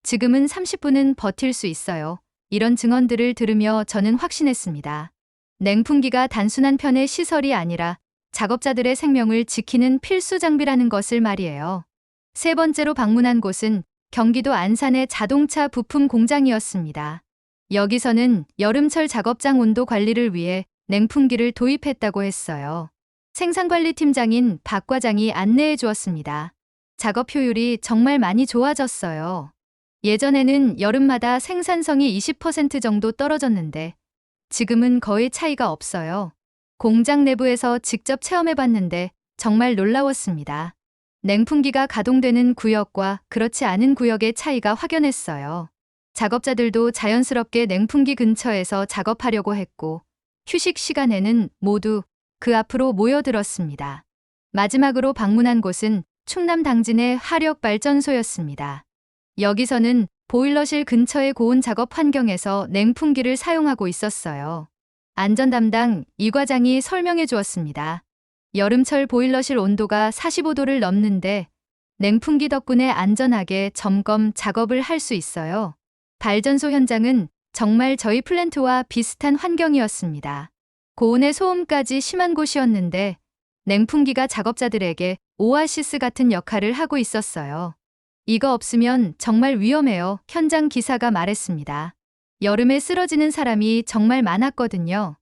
지금은 30분은 버틸 수 있어요. 이런 증언들을 들으며 저는 확신했습니다. 냉풍기가 단순한 편의 시설이 아니라 작업자들의 생명을 지키는 필수 장비라는 것을 말이에요. 세 번째로 방문한 곳은 경기도 안산의 자동차 부품 공장이었습니다. 여기서는 여름철 작업장 온도 관리를 위해 냉풍기를 도입했다고 했어요. 생산관리팀장인 박 과장이 안내해 주었습니다. 작업 효율이 정말 많이 좋아졌어요. 예전에는 여름마다 생산성이 20% 정도 떨어졌는데 지금은 거의 차이가 없어요. 공장 내부에서 직접 체험해 봤는데 정말 놀라웠습니다. 냉풍기가 가동되는 구역과 그렇지 않은 구역의 차이가 확연했어요. 작업자들도 자연스럽게 냉풍기 근처에서 작업하려고 했고 휴식 시간에는 모두 그 앞으로 모여들었습니다. 마지막으로 방문한 곳은 충남 당진의 화력발전소였습니다. 여기서는 보일러실 근처의 고온 작업 환경에서 냉풍기를 사용하고 있었어요. 안전 담당 이 과장이 설명해 주었습니다. 여름철 보일러실 온도가 45도를 넘는데 냉풍기 덕분에 안전하게 점검 작업을 할 수 있어요. 발전소 현장은 정말 저희 플랜트와 비슷한 환경이었습니다. 고온의 소음까지 심한 곳이었는데 냉풍기가 작업자들에게 오아시스 같은 역할을 하고 있었어요. 이거 없으면 정말 위험해요. 현장 기사가 말했습니다. 여름에 쓰러지는 사람이 정말 많았거든요.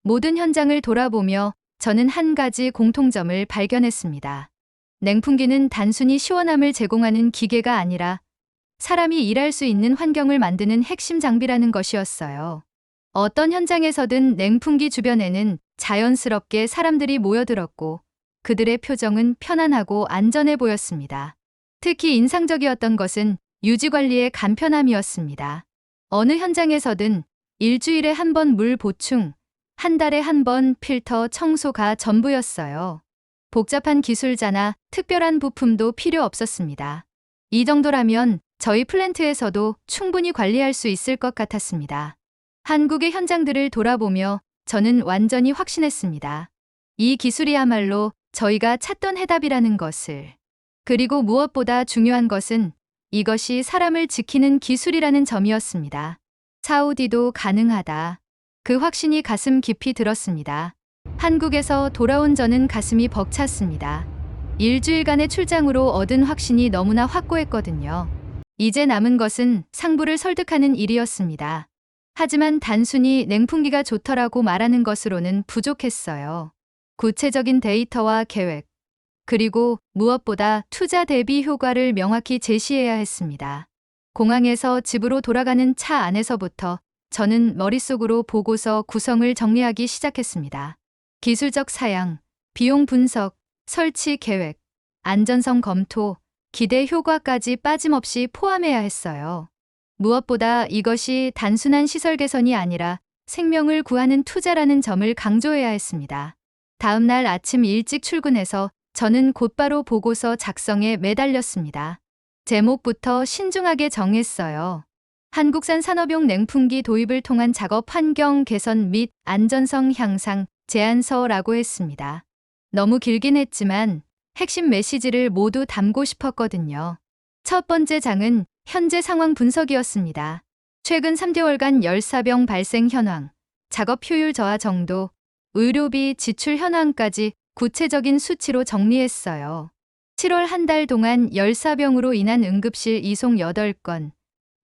모든 현장을 돌아보며 저는 한 가지 공통점을 발견했습니다. 냉풍기는 단순히 시원함을 제공하는 기계가 아니라 사람이 일할 수 있는 환경을 만드는 핵심 장비라는 것이었어요. 어떤 현장에서든 냉풍기 주변에는 자연스럽게 사람들이 모여들었고 그들의 표정은 편안하고 안전해 보였습니다. 특히 인상적이었던 것은 유지관리의 간편함이었습니다. 어느 현장에서든 일주일에 한 번 물 보충, 한 달에 한 번 필터 청소가 전부였어요. 복잡한 기술자나 특별한 부품도 필요 없었습니다. 이 정도라면 저희 플랜트에서도 충분히 관리할 수 있을 것 같았습니다. 한국의 현장들을 돌아보며 저는 완전히 확신했습니다. 이 기술이야말로 저희가 찾던 해답이라는 것을. 그리고 무엇보다 중요한 것은 이것이 사람을 지키는 기술이라는 점이었습니다. 사우디도 가능하다. 그 확신이 가슴 깊이 들었습니다. 한국에서 돌아온 저는 가슴이 벅찼습니다. 일주일간의 출장으로 얻은 확신이 너무나 확고했거든요. 이제 남은 것은 상부를 설득하는 일이었습니다. 하지만 단순히 냉풍기가 좋더라고 말하는 것으로는 부족했어요. 구체적인 데이터와 계획, 그리고 무엇보다 투자 대비 효과를 명확히 제시해야 했습니다. 공항에서 집으로 돌아가는 차 안에서부터 저는 머릿속으로 보고서 구성을 정리하기 시작했습니다. 기술적 사양, 비용 분석, 설치 계획, 안전성 검토, 기대 효과까지 빠짐없이 포함해야 했어요. 무엇보다 이것이 단순한 시설 개선이 아니라 생명을 구하는 투자라는 점을 강조해야 했습니다. 다음 날 아침 일찍 출근해서 저는 곧바로 보고서 작성에 매달렸습니다. 제목부터 신중하게 정했어요. 한국산 산업용 냉풍기 도입을 통한 작업 환경 개선 및 안전성 향상 제안서라고 했습니다. 너무 길긴 했지만 핵심 메시지를 모두 담고 싶었거든요. 첫 번째 장은 현재 상황 분석이었습니다. 최근 3개월간 열사병 발생 현황, 작업 효율 저하 정도, 의료비 지출 현황까지 구체적인 수치로 정리했어요. 7월 한 달 동안 열사병으로 인한 응급실 이송 8건,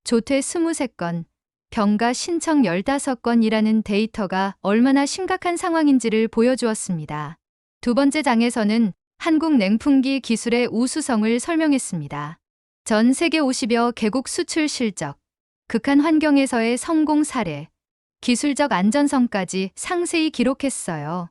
조퇴 23건, 병가 신청 15건이라는 데이터가 얼마나 심각한 상황인지를 보여주었습니다. 두 번째 장에서는 한국 냉풍기 기술의 우수성을 설명했습니다. 전 세계 50여 개국 수출 실적, 극한 환경에서의 성공 사례, 기술적 안전성까지 상세히 기록했어요.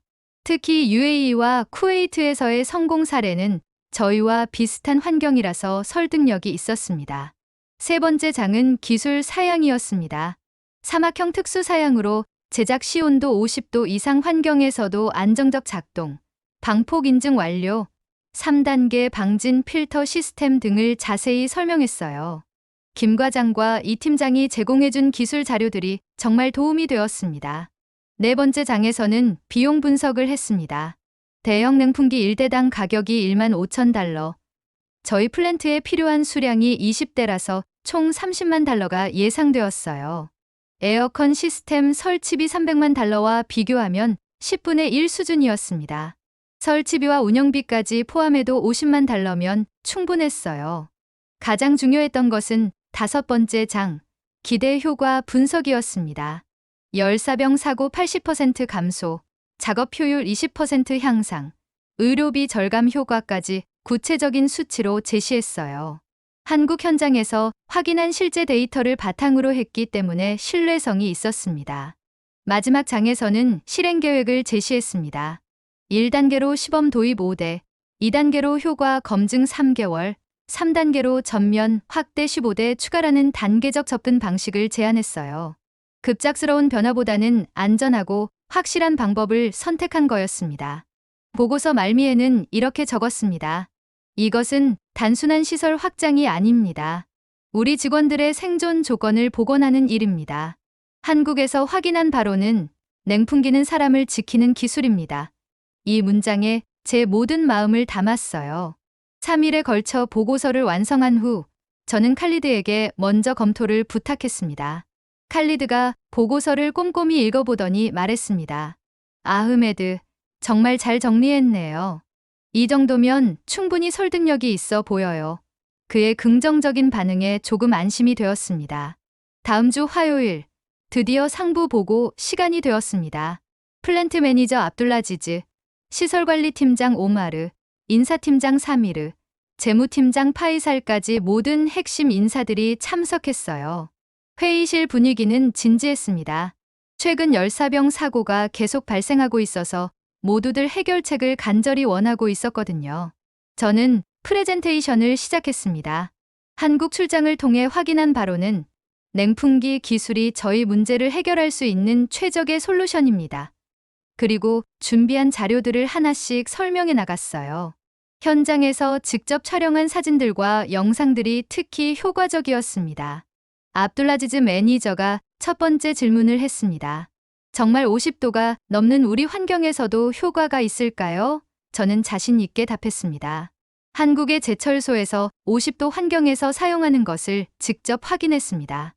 특히 UAE와 쿠웨이트에서의 성공 사례는 저희와 비슷한 환경이라서 설득력이 있었습니다. 세 번째 장은 기술 사양이었습니다. 사막형 특수 사양으로 제작 시 온도 50도 이상 환경에서도 안정적 작동, 방폭 인증 완료, 3단계 방진 필터 시스템 등을 자세히 설명했어요. 김 과장과 이 팀장이 제공해준 기술 자료들이 정말 도움이 되었습니다. 네 번째 장에서는 비용 분석을 했습니다. 대형 냉풍기 1대당 가격이 15,000달러. 저희 플랜트에 필요한 수량이 20대라서 총 30만 달러가 예상되었어요. 에어컨 시스템 설치비 300만 달러와 비교하면 10분의 1 수준이었습니다. 설치비와 운영비까지 포함해도 50만 달러면 충분했어요. 가장 중요했던 것은 다섯 번째 장, 기대 효과 분석이었습니다. 열사병 사고 80% 감소, 작업 효율 20% 향상, 의료비 절감 효과까지 구체적인 수치로 제시했어요. 한국 현장에서 확인한 실제 데이터를 바탕으로 했기 때문에 신뢰성이 있었습니다. 마지막 장에서는 실행 계획을 제시했습니다. 1단계로 시범 도입 5대, 2단계로 효과 검증 3개월, 3단계로 전면 확대 15대 추가라는 단계적 접근 방식을 제안했어요. 급작스러운 변화보다는 안전하고 확실한 방법을 선택한 거였습니다. 보고서 말미에는 이렇게 적었습니다. 이것은 단순한 시설 확장이 아닙니다. 우리 직원들의 생존 조건을 복원하는 일입니다. 한국에서 확인한 바로는 냉풍기는 사람을 지키는 기술입니다. 이 문장에 제 모든 마음을 담았어요. 3일에 걸쳐 보고서를 완성한 후 저는 칼리드에게 먼저 검토를 부탁했습니다. 칼리드가 보고서를 꼼꼼히 읽어보더니 말했습니다. 아흐메드, 정말 잘 정리했네요. 이 정도면 충분히 설득력이 있어 보여요. 그의 긍정적인 반응에 조금 안심이 되었습니다. 다음 주 화요일, 드디어 상부 보고 시간이 되었습니다. 플랜트 매니저 압둘라지즈, 시설관리팀장 오마르, 인사팀장 사미르, 재무팀장 파이살까지 모든 핵심 인사들이 참석했어요. 회의실 분위기는 진지했습니다. 최근 열사병 사고가 계속 발생하고 있어서 모두들 해결책을 간절히 원하고 있었거든요. 저는 프레젠테이션을 시작했습니다. 한국 출장을 통해 확인한 바로는 냉풍기 기술이 저희 문제를 해결할 수 있는 최적의 솔루션입니다. 그리고 준비한 자료들을 하나씩 설명해 나갔어요. 현장에서 직접 촬영한 사진들과 영상들이 특히 효과적이었습니다. 압둘라지즈 매니저가 첫 번째 질문을 했습니다. 정말 50도가 넘는 우리 환경에서도 효과가 있을까요? 저는 자신 있게 답했습니다. 한국의 제철소에서 50도 환경에서 사용하는 것을 직접 확인했습니다.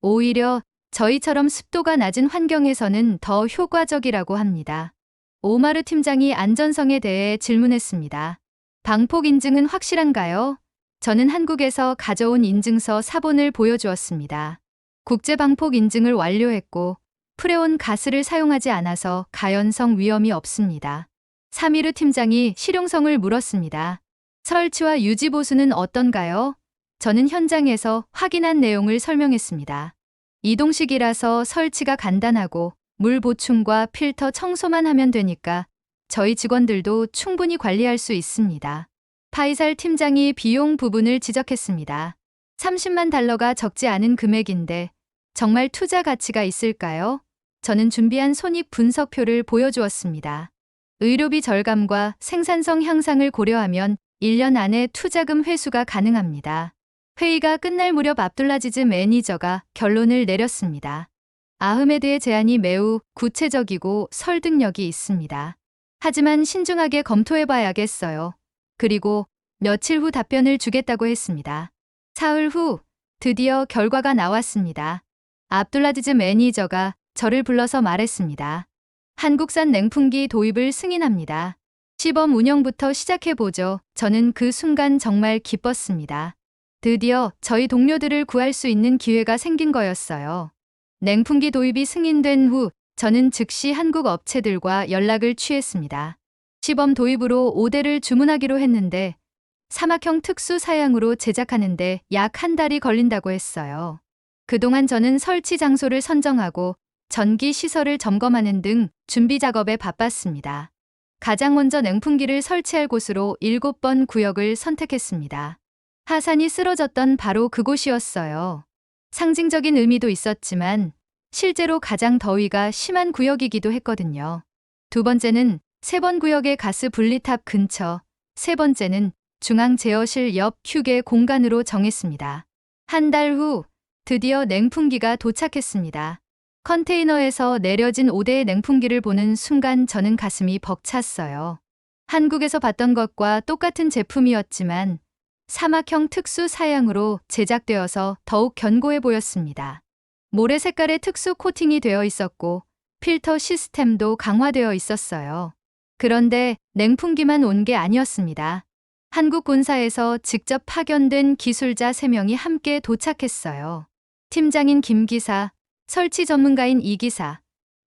오히려 저희처럼 습도가 낮은 환경에서는 더 효과적이라고 합니다. 오마르 팀장이 안전성에 대해 질문했습니다. 방폭 인증은 확실한가요? 저는 한국에서 가져온 인증서 사본을 보여주었습니다. 국제 방폭 인증을 완료했고 프레온 가스를 사용하지 않아서 가연성 위험이 없습니다. 사미르 팀장이 실용성을 물었습니다. 설치와 유지 보수는 어떤가요? 저는 현장에서 확인한 내용을 설명했습니다. 이동식이라서 설치가 간단하고 물 보충과 필터 청소만 하면 되니까 저희 직원들도 충분히 관리할 수 있습니다. 파이살 팀장이 비용 부분을 지적했습니다. 30만 달러가 적지 않은 금액인데 정말 투자 가치가 있을까요? 저는 준비한 손익 분석표를 보여주었습니다. 의료비 절감과 생산성 향상을 고려하면 1년 안에 투자금 회수가 가능합니다. 회의가 끝날 무렵 압둘라지즈 매니저가 결론을 내렸습니다. 아흐메드의 제안이 매우 구체적이고 설득력이 있습니다. 하지만 신중하게 검토해봐야겠어요. 그리고 며칠 후 답변을 주겠다고 했습니다. 사흘 후 드디어 결과가 나왔습니다. 압둘라지즈 매니저가 저를 불러서 말했습니다. 한국산 냉풍기 도입을 승인합니다. 시범 운영부터 시작해보죠. 저는 그 순간 정말 기뻤습니다. 드디어 저희 동료들을 구할 수 있는 기회가 생긴 거였어요. 냉풍기 도입이 승인된 후 저는 즉시 한국 업체들과 연락을 취했습니다. 시범 도입으로 5대를 주문하기로 했는데 사막형 특수 사양으로 제작하는데 약 한 달이 걸린다고 했어요. 그동안 저는 설치 장소를 선정하고 전기 시설을 점검하는 등 준비 작업에 바빴습니다. 가장 먼저 냉풍기를 설치할 곳으로 7번 구역을 선택했습니다. 하산이 쓰러졌던 바로 그곳이었어요. 상징적인 의미도 있었지만 실제로 가장 더위가 심한 구역이기도 했거든요. 두 번째는 3번 구역의 가스 분리탑 근처, 세 번째는 중앙 제어실 옆 휴게 공간으로 정했습니다. 한 달 후 드디어 냉풍기가 도착했습니다. 컨테이너에서 내려진 5대의 냉풍기를 보는 순간 저는 가슴이 벅찼어요. 한국에서 봤던 것과 똑같은 제품이었지만 사막형 특수 사양으로 제작되어서 더욱 견고해 보였습니다. 모래 색깔의 특수 코팅이 되어 있었고 필터 시스템도 강화되어 있었어요. 그런데 냉풍기만 온 게 아니었습니다. 한국 본사에서 직접 파견된 기술자 3명이 함께 도착했어요. 팀장인 김 기사, 설치 전문가인 이 기사,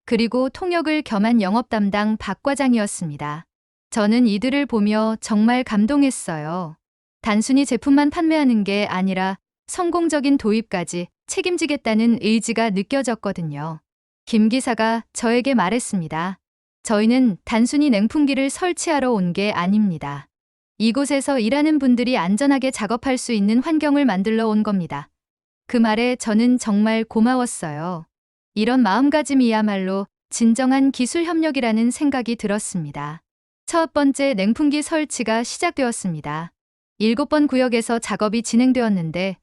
그리고 통역을 겸한 영업 담당 박 과장이었습니다. 저는 이들을 보며 정말 감동했어요. 단순히 제품만 판매하는 게 아니라 성공적인 도입까지 책임지겠다는 의지가 느껴졌거든요. 김 기사가 저에게 말했습니다. 저희는 단순히 냉풍기를 설치하러 온 게 아닙니다. 이곳에서 일하는 분들이 안전하게 작업할 수 있는 환경을 만들러 온 겁니다. 그 말에 저는 정말 고마웠어요. 이런 마음가짐이야말로 진정한 기술 협력이라는 생각이 들었습니다. 첫 번째 냉풍기 설치가 시작되었습니다. 7번 구역에서 작업이 진행되었는데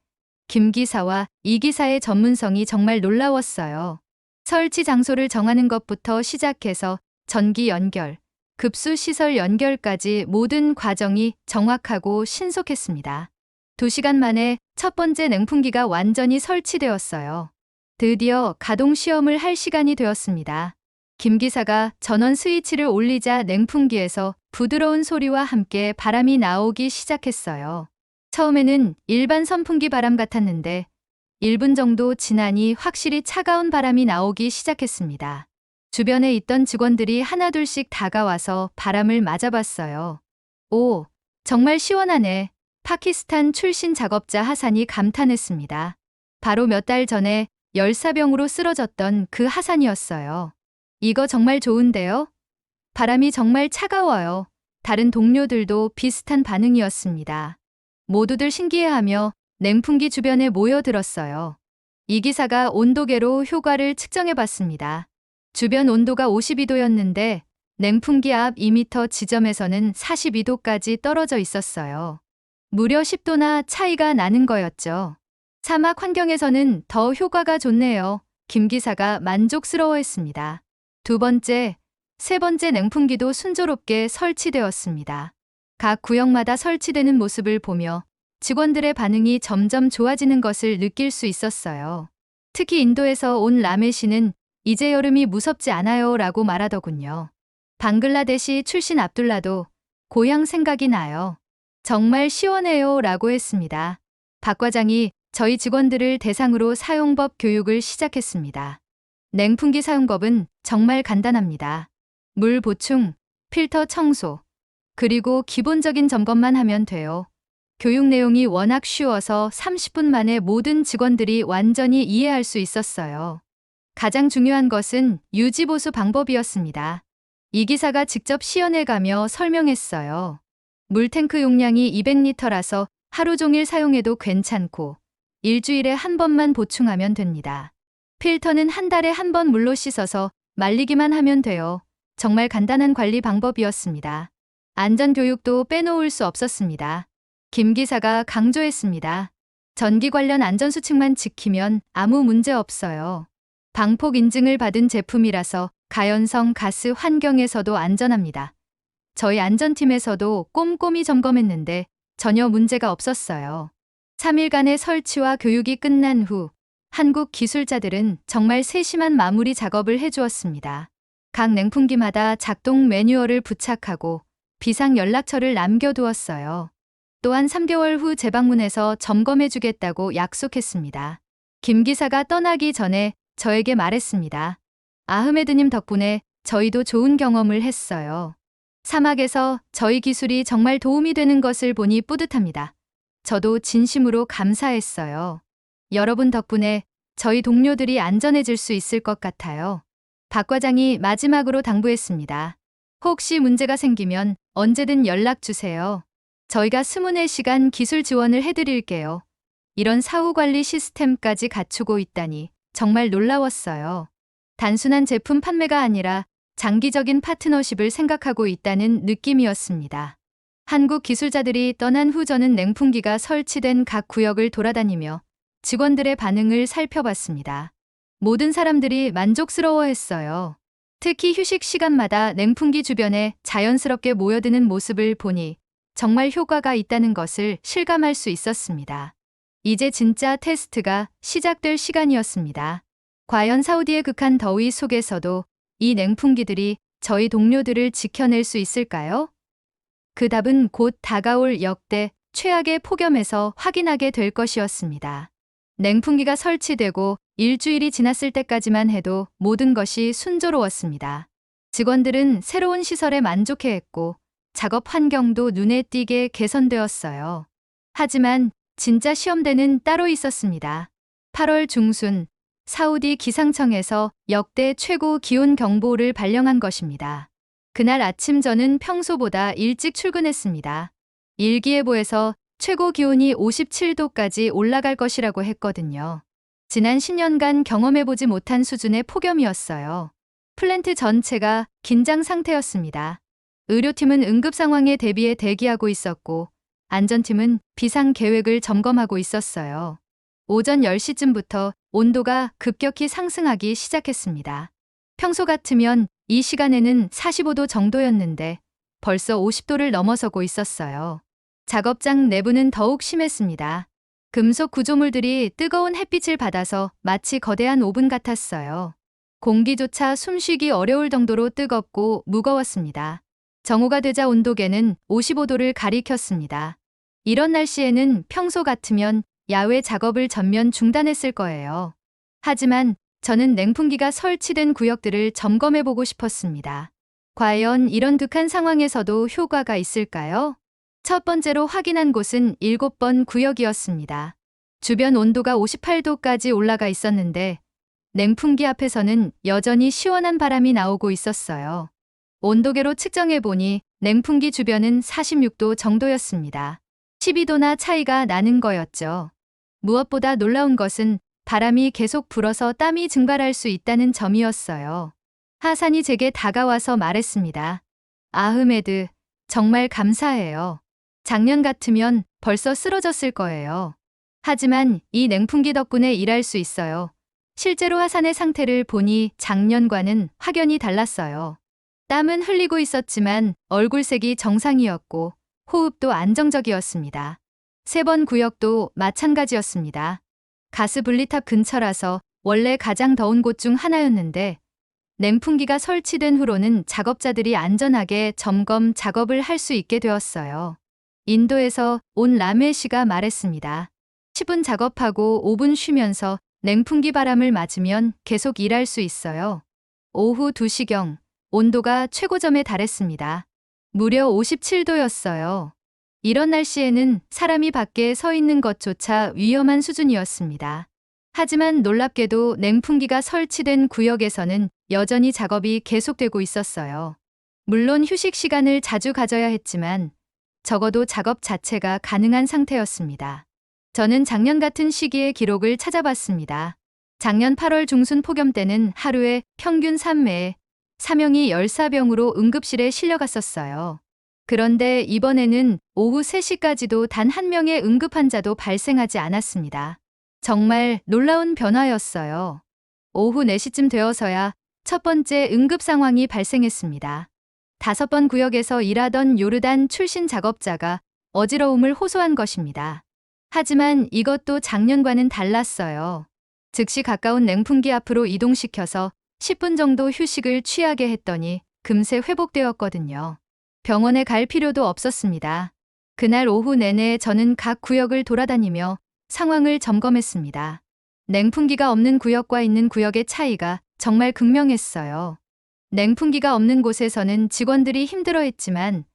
김 기사와 이 기사의 전문성이 정말 놀라웠어요. 설치 장소를 정하는 것부터 시작해서 전기 연결, 급수 시설 연결까지 모든 과정이 정확하고 신속했습니다. 2시간 만에 첫 번째 냉풍기가 완전히 설치되었어요. 드디어 가동 시험을 할 시간이 되었습니다. 김 기사가 전원 스위치를 올리자 냉풍기에서 부드러운 소리와 함께 바람이 나오기 시작했어요. 처음에는 일반 선풍기 바람 같았는데 1분 정도 지나니 확실히 차가운 바람이 나오기 시작했습니다. 주변에 있던 직원들이 하나둘씩 다가와서 바람을 맞아봤어요. 오, 정말 시원하네. 파키스탄 출신 작업자 하산이 감탄했습니다. 바로 몇 달 전에 열사병으로 쓰러졌던 그 하산이었어요. 이거 정말 좋은데요? 바람이 정말 차가워요. 다른 동료들도 비슷한 반응이었습니다. 모두들 신기해하며 냉풍기 주변에 모여들었어요. 이 기사가 온도계로 효과를 측정해봤습니다. 주변 온도가 52도였는데 냉풍기 앞 2m 지점에서는 42도까지 떨어져 있었어요. 무려 10도나 차이가 나는 거였죠. 사막 환경에서는 더 효과가 좋네요. 김 기사가 만족스러워했습니다. 두 번째, 세 번째 냉풍기도 순조롭게 설치되었습니다. 각 구역마다 설치되는 모습을 보며 직원들의 반응이 점점 좋아지는 것을 느낄 수 있었어요. 특히 인도에서 온 라메 씨는 이제 여름이 무섭지 않아요 라고 말하더군요. 방글라데시 출신 압둘라도 고향 생각이 나요. 정말 시원해요 라고 했습니다. 박 과장이 저희 직원들을 대상으로 사용법 교육을 시작했습니다. 냉풍기 사용법은 정말 간단합니다. 물 보충, 필터 청소, 그리고 기본적인 점검만 하면 돼요. 교육 내용이 워낙 쉬워서 30분 만에 모든 직원들이 완전히 이해할 수 있었어요. 가장 중요한 것은 유지보수 방법이었습니다. 이 기사가 직접 시연해가며 설명했어요. 물탱크 용량이 200리터라서 하루 종일 사용해도 괜찮고 일주일에 한 번만 보충하면 됩니다. 필터는 한 달에 한 번 물로 씻어서 말리기만 하면 돼요. 정말 간단한 관리 방법이었습니다. 안전교육도 빼놓을 수 없었습니다. 김 기사가 강조했습니다. 전기 관련 안전수칙만 지키면 아무 문제 없어요. 방폭 인증을 받은 제품이라서 가연성 가스 환경에서도 안전합니다. 저희 안전팀에서도 꼼꼼히 점검했는데 전혀 문제가 없었어요. 3일간의 설치와 교육이 끝난 후 한국 기술자들은 정말 세심한 마무리 작업을 해주었습니다. 각 냉풍기마다 작동 매뉴얼을 부착하고 비상 연락처를 남겨두었어요. 또한 3개월 후 재방문해서 점검해주겠다고 약속했습니다. 김 기사가 떠나기 전에 저에게 말했습니다. 아흐메드님 덕분에 저희도 좋은 경험을 했어요. 사막에서 저희 기술이 정말 도움이 되는 것을 보니 뿌듯합니다. 저도 진심으로 감사했어요. 여러분 덕분에 저희 동료들이 안전해질 수 있을 것 같아요. 박 과장이 마지막으로 당부했습니다. 혹시 문제가 생기면 언제든 연락 주세요. 저희가 24시간 기술 지원을 해드릴게요. 이런 사후 관리 시스템까지 갖추고 있다니 정말 놀라웠어요. 단순한 제품 판매가 아니라 장기적인 파트너십을 생각하고 있다는 느낌이었습니다. 한국 기술자들이 떠난 후 저는 냉풍기가 설치된 각 구역을 돌아다니며 직원들의 반응을 살펴봤습니다. 모든 사람들이 만족스러워했어요. 특히 휴식 시간마다 냉풍기 주변에 자연스럽게 모여드는 모습을 보니 정말 효과가 있다는 것을 실감할 수 있었습니다. 이제 진짜 테스트가 시작될 시간이었습니다. 과연 사우디의 극한 더위 속에서도 이 냉풍기들이 저희 동료들을 지켜낼 수 있을까요? 그 답은 곧 다가올 역대 최악의 폭염에서 확인하게 될 것이었습니다. 냉풍기가 설치되고 일주일이 지났을 때까지만 해도 모든 것이 순조로웠습니다. 직원들은 새로운 시설에 만족해했고 작업 환경도 눈에 띄게 개선되었어요. 하지만 진짜 시험대는 따로 있었습니다. 8월 중순 사우디 기상청에서 역대 최고 기온 경보를 발령한 것입니다. 그날 아침 저는 평소보다 일찍 출근했습니다. 일기예보에서 최고 기온이 57도까지 올라갈 것이라고 했거든요. 지난 10년간 경험해보지 못한 수준의 폭염이었어요. 플랜트 전체가 긴장 상태였습니다. 의료팀은 응급 상황에 대비해 대기하고 있었고, 안전팀은 비상 계획을 점검하고 있었어요. 오전 10시쯤부터 온도가 급격히 상승하기 시작했습니다. 평소 같으면 이 시간에는 45도 정도였는데 벌써 50도를 넘어서고 있었어요. 작업장 내부는 더욱 심했습니다. 금속 구조물들이 뜨거운 햇빛을 받아서 마치 거대한 오븐 같았어요. 공기조차 숨쉬기 어려울 정도로 뜨겁고 무거웠습니다. 정오가 되자 온도계는 55도를 가리켰습니다. 이런 날씨에는 평소 같으면 야외 작업을 전면 중단했을 거예요. 하지만 저는 냉풍기가 설치된 구역들을 점검해보고 싶었습니다. 과연 이런 극한 상황에서도 효과가 있을까요? 첫 번째로 확인한 곳은 7번 구역이었습니다. 주변 온도가 58도까지 올라가 있었는데 냉풍기 앞에서는 여전히 시원한 바람이 나오고 있었어요. 온도계로 측정해보니 냉풍기 주변은 46도 정도였습니다. 12도나 차이가 나는 거였죠. 무엇보다 놀라운 것은 바람이 계속 불어서 땀이 증발할 수 있다는 점이었어요. 하산이 제게 다가와서 말했습니다. 아흐메드, 정말 감사해요. 작년 같으면 벌써 쓰러졌을 거예요. 하지만 이 냉풍기 덕분에 일할 수 있어요. 실제로 하산의 상태를 보니 작년과는 확연히 달랐어요. 땀은 흘리고 있었지만 얼굴색이 정상이었고 호흡도 안정적이었습니다. 3번 구역도 마찬가지였습니다. 가스 분리탑 근처라서 원래 가장 더운 곳 중 하나였는데 냉풍기가 설치된 후로는 작업자들이 안전하게 점검 작업을 할 수 있게 되었어요. 인도에서 온 라메 씨가 말했습니다. 10분 작업하고 5분 쉬면서 냉풍기 바람을 맞으면 계속 일할 수 있어요. 오후 2시경 온도가 최고점에 달했습니다. 무려 57도였어요. 이런 날씨에는 사람이 밖에 서 있는 것조차 위험한 수준이었습니다. 하지만 놀랍게도 냉풍기가 설치된 구역에서는 여전히 작업이 계속되고 있었어요. 물론 휴식 시간을 자주 가져야 했지만 적어도 작업 자체가 가능한 상태였습니다. 저는 작년 같은 시기의 기록을 찾아봤습니다. 작년 8월 중순 폭염 때는 하루에 평균 3매, 사명이 열사병으로 응급실에 실려갔었어요. 그런데 이번에는 오후 3시까지도 단 한 명의 응급 환자도 발생하지 않았습니다. 정말 놀라운 변화였어요. 오후 4시쯤 되어서야 첫 번째 응급 상황이 발생했습니다. 5번 구역에서 일하던 요르단 출신 작업자가 어지러움을 호소한 것입니다. 하지만 이것도 작년과는 달랐어요. 즉시 가까운 냉풍기 앞으로 이동시켜서 10분 정도 휴식을 취하게 했더니 금세 회복되었거든요. 병원에 갈 필요도 없었습니다. 그날 오후 내내 저는 각 구역을 돌아다니며 상황을 점검했습니다. 냉풍기가 없는 구역과 있는 구역의 차이가 정말 극명했어요. 냉풍기가 없는 곳에서는 직원들이 힘들어했지만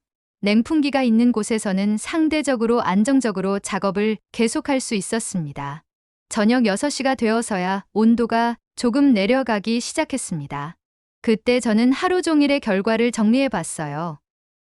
냉풍기가 있는 곳에서는 상대적으로 안정적으로 작업을 계속할 수 있었습니다. 저녁 6시가 되어서야 온도가 조금 내려가기 시작했습니다. 그때 저는 하루 종일의 결과를 정리해 봤어요.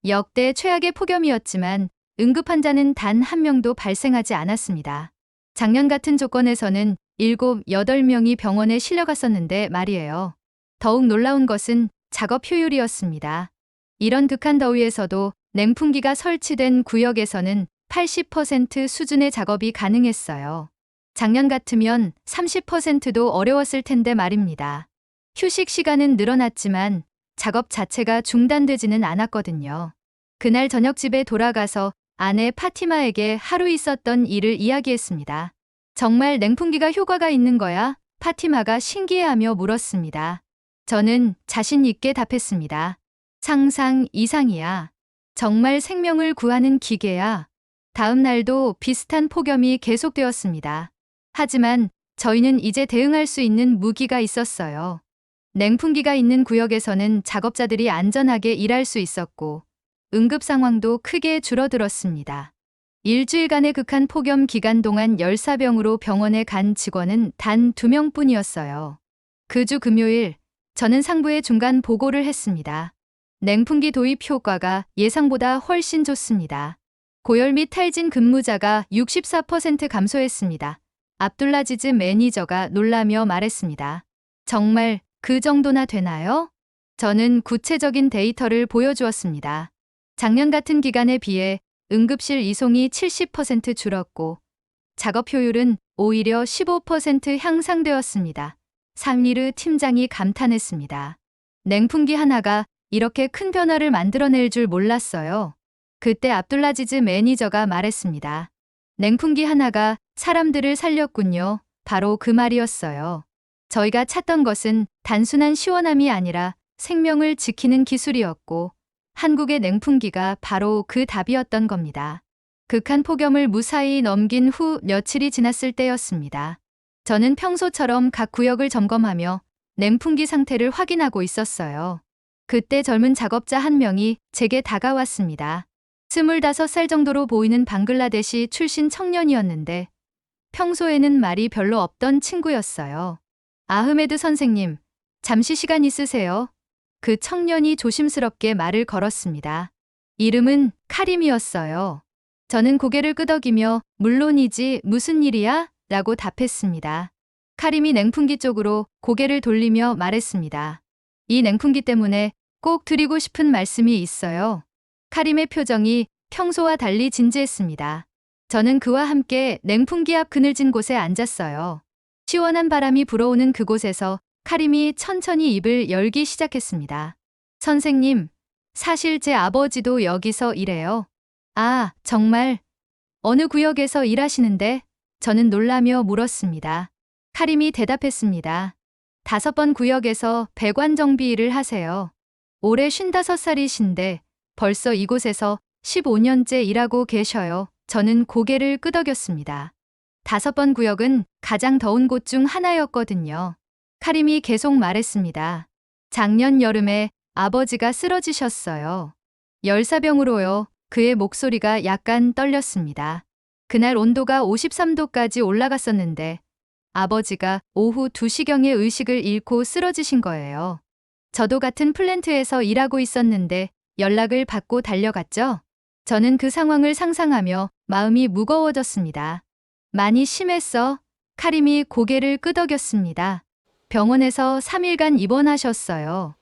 역대 최악의 폭염이었지만 응급 환자는 단 한 명도 발생하지 않았습니다. 작년 같은 조건에서는 7, 8명이 병원에 실려갔었는데 말이에요. 더욱 놀라운 것은 작업 효율이었습니다. 이런 극한 더위에서도 냉풍기가 설치된 구역에서는 80% 수준의 작업이 가능했어요. 작년 같으면 30%도 어려웠을 텐데 말입니다. 휴식 시간은 늘어났지만 작업 자체가 중단되지는 않았거든요. 그날 저녁 집에 돌아가서 아내 파티마에게 하루 있었던 일을 이야기했습니다. 정말 냉풍기가 효과가 있는 거야? 파티마가 신기해하며 물었습니다. 저는 자신 있게 답했습니다. 상상 이상이야. 정말 생명을 구하는 기계야. 다음 날도 비슷한 폭염이 계속되었습니다. 하지만 저희는 이제 대응할 수 있는 무기가 있었어요. 냉풍기가 있는 구역에서는 작업자들이 안전하게 일할 수 있었고 응급 상황도 크게 줄어들었습니다. 일주일간의 극한 폭염 기간 동안 열사병으로 병원에 간 직원은 단 2명뿐이었어요. 그 주 금요일 저는 상부에 중간 보고를 했습니다. 냉풍기 도입 효과가 예상보다 훨씬 좋습니다. 고열 및 탈진 근무자가 64% 감소했습니다. 압둘라지즈 매니저가 놀라며 말했습니다. 정말 그 정도나 되나요? 저는 구체적인 데이터를 보여주었습니다. 작년 같은 기간에 비해 응급실 이송이 70% 줄었고 작업 효율은 오히려 15% 향상되었습니다. 상리르 팀장이 감탄했습니다. 냉풍기 하나가 이렇게 큰 변화를 만들어낼 줄 몰랐어요. 그때 압둘라지즈 매니저가 말했습니다. 냉풍기 하나가 사람들을 살렸군요. 바로 그 말이었어요. 저희가 찾던 것은 단순한 시원함이 아니라 생명을 지키는 기술이었고 한국의 냉풍기가 바로 그 답이었던 겁니다. 극한 폭염을 무사히 넘긴 후 며칠이 지났을 때였습니다. 저는 평소처럼 각 구역을 점검하며 냉풍기 상태를 확인하고 있었어요. 그때 젊은 작업자 한 명이 제게 다가왔습니다. 25살 정도로 보이는 방글라데시 출신 청년이었는데 평소에는 말이 별로 없던 친구였어요. 아흐메드 선생님, 잠시 시간 있으세요? 그 청년이 조심스럽게 말을 걸었습니다. 이름은 카림이었어요. 저는 고개를 끄덕이며 물론이지 무슨 일이야? 라고 답했습니다. 카림이 냉풍기 쪽으로 고개를 돌리며 말했습니다. 이 냉풍기 때문에 꼭 드리고 싶은 말씀이 있어요. 카림의 표정이 평소와 달리 진지했습니다. 저는 그와 함께 냉풍기 앞 그늘진 곳에 앉았어요. 시원한 바람이 불어오는 그곳에서 카림이 천천히 입을 열기 시작했습니다. 선생님, 사실 제 아버지도 여기서 일해요. 아, 정말? 어느 구역에서 일하시는데? 저는 놀라며 물었습니다. 카림이 대답했습니다. 5번 구역에서 배관 정비 일을 하세요. 올해 55살이신데 벌써 이곳에서 15년째 일하고 계셔요. 저는 고개를 끄덕였습니다. 5번 구역은 가장 더운 곳 중 하나였거든요. 카림이 계속 말했습니다. 작년 여름에 아버지가 쓰러지셨어요. 열사병으로요. 그의 목소리가 약간 떨렸습니다. 그날 온도가 53도까지 올라갔었는데 아버지가 오후 2시경에 의식을 잃고 쓰러지신 거예요. 저도 같은 플랜트에서 일하고 있었는데 연락을 받고 달려갔죠. 저는 그 상황을 상상하며 마음이 무거워졌습니다. 많이 심했어? 카림이 고개를 끄덕였습니다. 병원에서 3일간 입원하셨어요.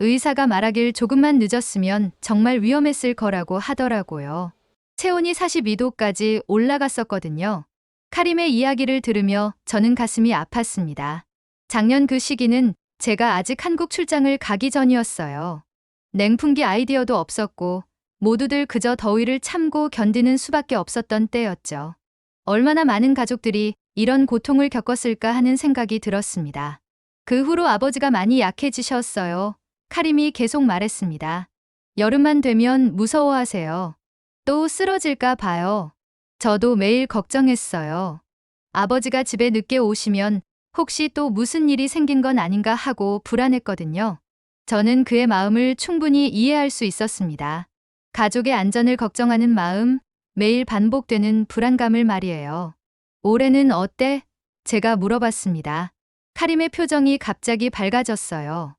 의사가 말하길 조금만 늦었으면 정말 위험했을 거라고 하더라고요. 체온이 42도까지 올라갔었거든요. 카림의 이야기를 들으며 저는 가슴이 아팠습니다. 작년 그 시기는 제가 아직 한국 출장을 가기 전이었어요. 냉풍기 아이디어도 없었고 모두들 그저 더위를 참고 견디는 수밖에 없었던 때였죠. 얼마나 많은 가족들이 이런 고통을 겪었을까 하는 생각이 들었습니다. 그 후로 아버지가 많이 약해지셨어요. 카림이 계속 말했습니다. 여름만 되면 무서워하세요. 또 쓰러질까 봐요. 저도 매일 걱정했어요. 아버지가 집에 늦게 오시면 혹시 또 무슨 일이 생긴 건 아닌가 하고 불안했거든요. 저는 그의 마음을 충분히 이해할 수 있었습니다. 가족의 안전을 걱정하는 마음, 매일 반복되는 불안감을 말이에요. 올해는 어때? 제가 물어봤습니다. 카림의 표정이 갑자기 밝아졌어요.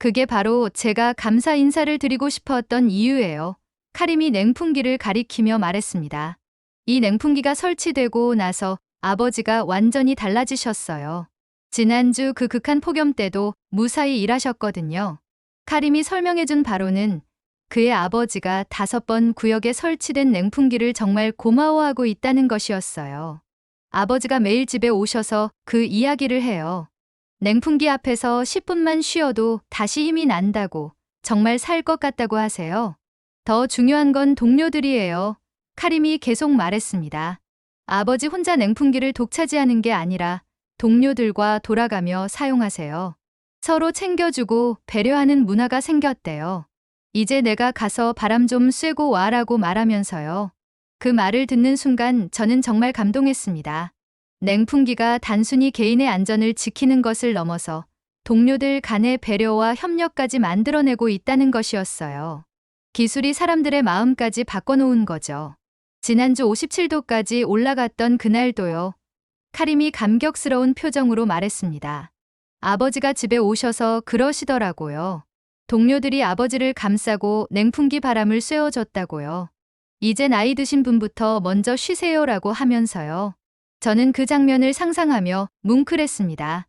그게 바로 제가 감사 인사를 드리고 싶었던 이유예요. 카림이 냉풍기를 가리키며 말했습니다. 이 냉풍기가 설치되고 나서 아버지가 완전히 달라지셨어요. 지난주 그 극한 폭염 때도 무사히 일하셨거든요. 카림이 설명해준 바로는 그의 아버지가 5번 구역에 설치된 냉풍기를 정말 고마워하고 있다는 것이었어요. 아버지가 매일 집에 오셔서 그 이야기를 해요. 냉풍기 앞에서 10분만 쉬어도 다시 힘이 난다고, 정말 살 것 같다고 하세요. 더 중요한 건 동료들이에요. 카림이 계속 말했습니다. 아버지 혼자 냉풍기를 독차지하는 게 아니라 동료들과 돌아가며 사용하세요. 서로 챙겨주고 배려하는 문화가 생겼대요. 이제 내가 가서 바람 좀 쐬고 와라고 말하면서요. 그 말을 듣는 순간 저는 정말 감동했습니다. 냉풍기가 단순히 개인의 안전을 지키는 것을 넘어서 동료들 간의 배려와 협력까지 만들어내고 있다는 것이었어요. 기술이 사람들의 마음까지 바꿔놓은 거죠. 지난주 57도까지 올라갔던 그날도요. 카림이 감격스러운 표정으로 말했습니다. 아버지가 집에 오셔서 그러시더라고요. 동료들이 아버지를 감싸고 냉풍기 바람을 쐬어줬다고요. 이제 나이 드신 분부터 먼저 쉬세요라고 하면서요. 저는 그 장면을 상상하며 뭉클했습니다.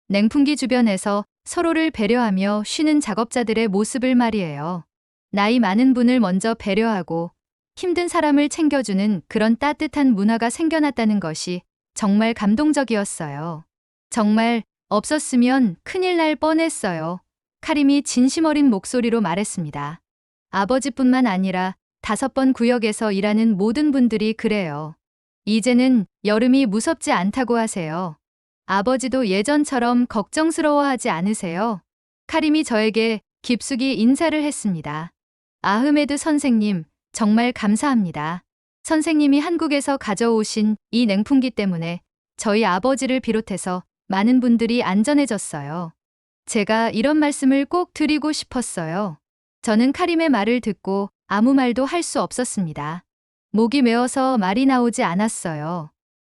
냉풍기 주변에서 서로를 배려하며 쉬는 작업자들의 모습을 말이에요. 나이 많은 분을 먼저 배려하고 힘든 사람을 챙겨주는 그런 따뜻한 문화가 생겨났다는 것이 정말 감동적이었어요. 정말 없었으면 큰일 날 뻔했어요. 카림이 진심 어린 목소리로 말했습니다. 아버지뿐만 아니라 5번 구역에서 일하는 모든 분들이 그래요. 이제는 여름이 무섭지 않다고 하세요. 아버지도 예전처럼 걱정스러워하지 않으세요? 카림이 저에게 깊숙이 인사를 했습니다. 아흐메드 선생님, 정말 감사합니다. 선생님이 한국에서 가져오신 이 냉풍기 때문에 저희 아버지를 비롯해서 많은 분들이 안전해졌어요. 제가 이런 말씀을 꼭 드리고 싶었어요. 저는 카림의 말을 듣고 아무 말도 할 수 없었습니다. 목이 메어서 말이 나오지 않았어요.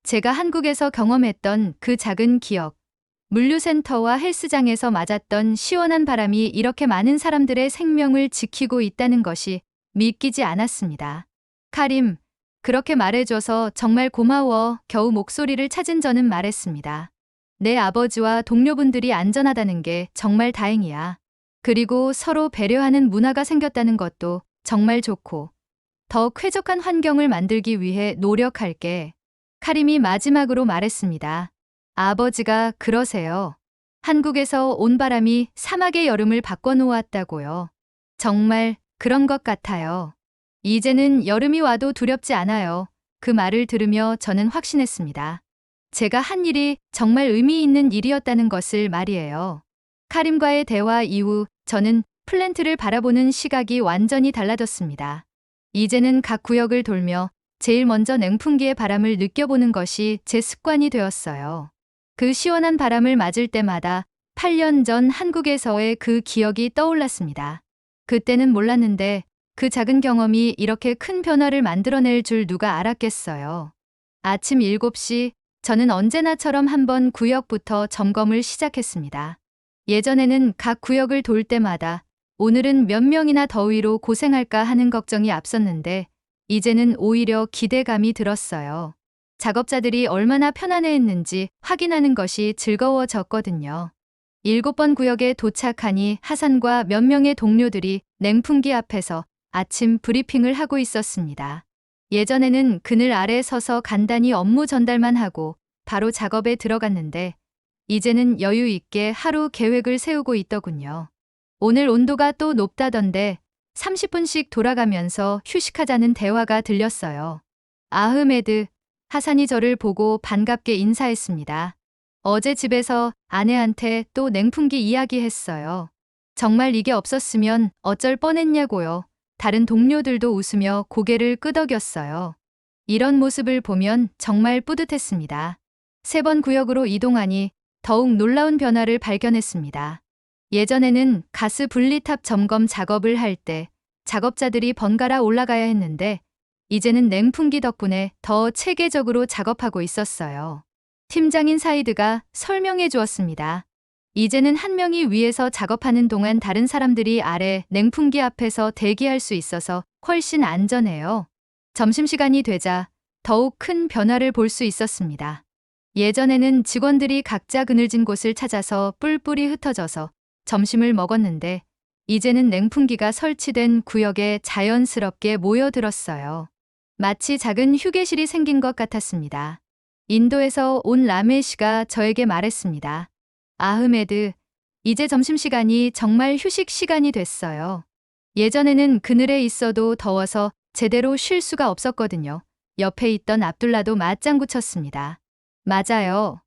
제가 한국에서 경험했던 그 작은 기억, 물류센터와 헬스장에서 맞았던 시원한 바람이 이렇게 많은 사람들의 생명을 지키고 있다는 것이 믿기지 않았습니다. 카림, 그렇게 말해줘서 정말 고마워. 겨우 목소리를 찾은 저는 말했습니다. 내 아버지와 동료분들이 안전하다는 게 정말 다행이야. 그리고 서로 배려하는 문화가 생겼다는 것도 정말 좋고, 더 쾌적한 환경을 만들기 위해 노력할게. 카림이 마지막으로 말했습니다. 아버지가 그러세요. 한국에서 온 바람이 사막의 여름을 바꿔놓았다고요. 정말 그런 것 같아요. 이제는 여름이 와도 두렵지 않아요. 그 말을 들으며 저는 확신했습니다. 제가 한 일이 정말 의미 있는 일이었다는 것을 말이에요. 카림과의 대화 이후 저는 플랜트를 바라보는 시각이 완전히 달라졌습니다. 이제는 각 구역을 돌며 제일 먼저 냉풍기의 바람을 느껴보는 것이 제 습관이 되었어요. 그 시원한 바람을 맞을 때마다 8년 전 한국에서의 그 기억이 떠올랐습니다. 그때는 몰랐는데 그 작은 경험이 이렇게 큰 변화를 만들어낼 줄 누가 알았겠어요. 아침 7시 저는 언제나처럼 한번 구역부터 점검을 시작했습니다. 예전에는 각 구역을 돌 때마다 오늘은 몇 명이나 더위로 고생할까 하는 걱정이 앞섰는데 이제는 오히려 기대감이 들었어요. 작업자들이 얼마나 편안해했는지 확인하는 것이 즐거워졌거든요. 7번 구역에 도착하니 하산과 몇 명의 동료들이 냉풍기 앞에서 아침 브리핑을 하고 있었습니다. 예전에는 그늘 아래 서서 간단히 업무 전달만 하고 바로 작업에 들어갔는데 이제는 여유 있게 하루 계획을 세우고 있더군요. 오늘 온도가 또 높다던데 30분씩 돌아가면서 휴식하자는 대화가 들렸어요. 아흐메드, 하산이 저를 보고 반갑게 인사했습니다. 어제 집에서 아내한테 또 냉풍기 이야기했어요. 정말 이게 없었으면 어쩔 뻔했냐고요. 다른 동료들도 웃으며 고개를 끄덕였어요. 이런 모습을 보면 정말 뿌듯했습니다. 3번 구역으로 이동하니 더욱 놀라운 변화를 발견했습니다. 예전에는 가스 분리탑 점검 작업을 할 때 작업자들이 번갈아 올라가야 했는데 이제는 냉풍기 덕분에 더 체계적으로 작업하고 있었어요. 팀장인 사이드가 설명해 주었습니다. 이제는 한 명이 위에서 작업하는 동안 다른 사람들이 아래 냉풍기 앞에서 대기할 수 있어서 훨씬 안전해요. 점심시간이 되자 더욱 큰 변화를 볼 수 있었습니다. 예전에는 직원들이 각자 그늘진 곳을 찾아서 뿔뿔이 흩어져서 점심을 먹었는데 이제는 냉풍기가 설치된 구역에 자연스럽게 모여들었어요. 마치 작은 휴게실이 생긴 것 같았습니다. 인도에서 온 라메 씨가 저에게 말했습니다. 아흐메드, 이제 점심시간이 정말 휴식 시간이 됐어요. 예전에는 그늘에 있어도 더워서 제대로 쉴 수가 없었거든요. 옆에 있던 압둘라도 맞장구 쳤습니다. 맞아요.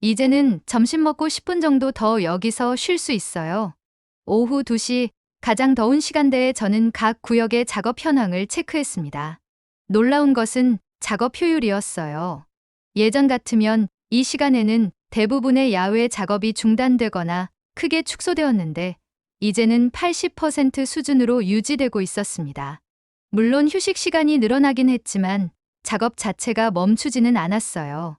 이제는 점심 먹고 10분 정도 더 여기서 쉴 수 있어요. 오후 2시 가장 더운 시간대에 저는 각 구역의 작업 현황을 체크했습니다. 놀라운 것은 작업 효율이었어요. 예전 같으면 이 시간에는 대부분의 야외 작업이 중단되거나 크게 축소되었는데 이제는 80% 수준으로 유지되고 있었습니다. 물론 휴식 시간이 늘어나긴 했지만 작업 자체가 멈추지는 않았어요.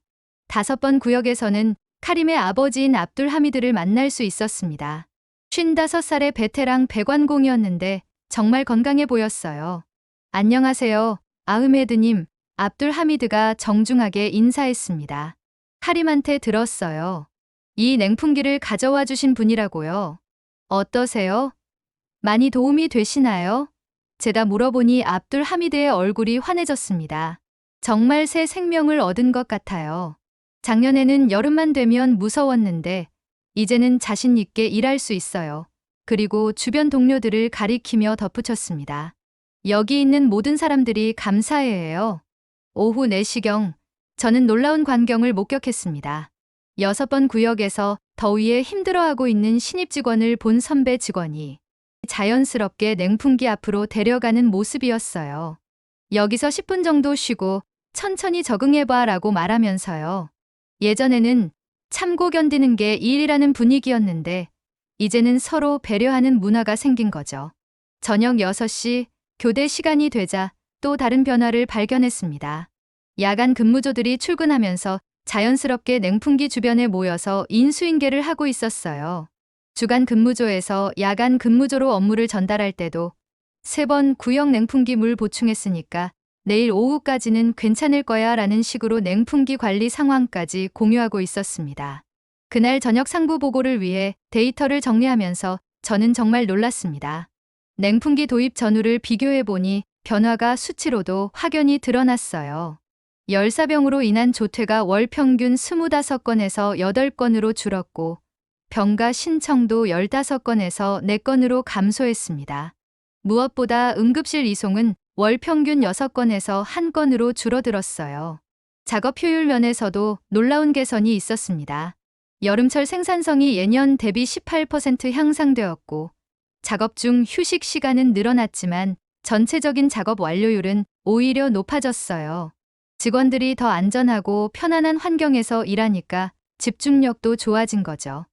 5번 구역에서는 카림의 아버지인 압둘 하미드를 만날 수 있었습니다. 55살의 베테랑 배관공이었는데 정말 건강해 보였어요. 안녕하세요, 아흐메드님. 압둘 하미드가 정중하게 인사했습니다. 카림한테 들었어요. 이 냉풍기를 가져와 주신 분이라고요. 어떠세요? 많이 도움이 되시나요? 제가 물어보니 압둘 하미드의 얼굴이 환해졌습니다. 정말 새 생명을 얻은 것 같아요. 작년에는 여름만 되면 무서웠는데 이제는 자신 있게 일할 수 있어요. 그리고 주변 동료들을 가리키며 덧붙였습니다. 여기 있는 모든 사람들이 감사해요. 오후 4시경 저는 놀라운 광경을 목격했습니다. 6번 구역에서 더위에 힘들어하고 있는 신입 직원을 본 선배 직원이 자연스럽게 냉풍기 앞으로 데려가는 모습이었어요. 여기서 10분 정도 쉬고 천천히 적응해봐 라고 말하면서요. 예전에는 참고 견디는 게 일이라는 분위기였는데 이제는 서로 배려하는 문화가 생긴 거죠. 저녁 6시 교대 시간이 되자 또 다른 변화를 발견했습니다. 야간 근무조들이 출근하면서 자연스럽게 냉풍기 주변에 모여서 인수인계를 하고 있었어요. 주간 근무조에서 야간 근무조로 업무를 전달할 때도 3번 구역 냉풍기 물 보충했으니까 내일 오후까지는 괜찮을 거야 라는 식으로 냉풍기 관리 상황까지 공유하고 있었습니다. 그날 저녁 상부 보고를 위해 데이터를 정리하면서 저는 정말 놀랐습니다. 냉풍기 도입 전후를 비교해보니 변화가 수치로도 확연히 드러났어요. 열사병으로 인한 조퇴가 월 평균 25건에서 8건으로 줄었고 병가 신청도 15건에서 4건으로 감소했습니다. 무엇보다 응급실 이송은 월 평균 6건에서 1건으로 줄어들었어요. 작업 효율 면에서도 놀라운 개선이 있었습니다. 여름철 생산성이 예년 대비 18% 향상되었고 작업 중 휴식 시간은 늘어났지만 전체적인 작업 완료율은 오히려 높아졌어요. 직원들이 더 안전하고 편안한 환경에서 일하니까 집중력도 좋아진 거죠.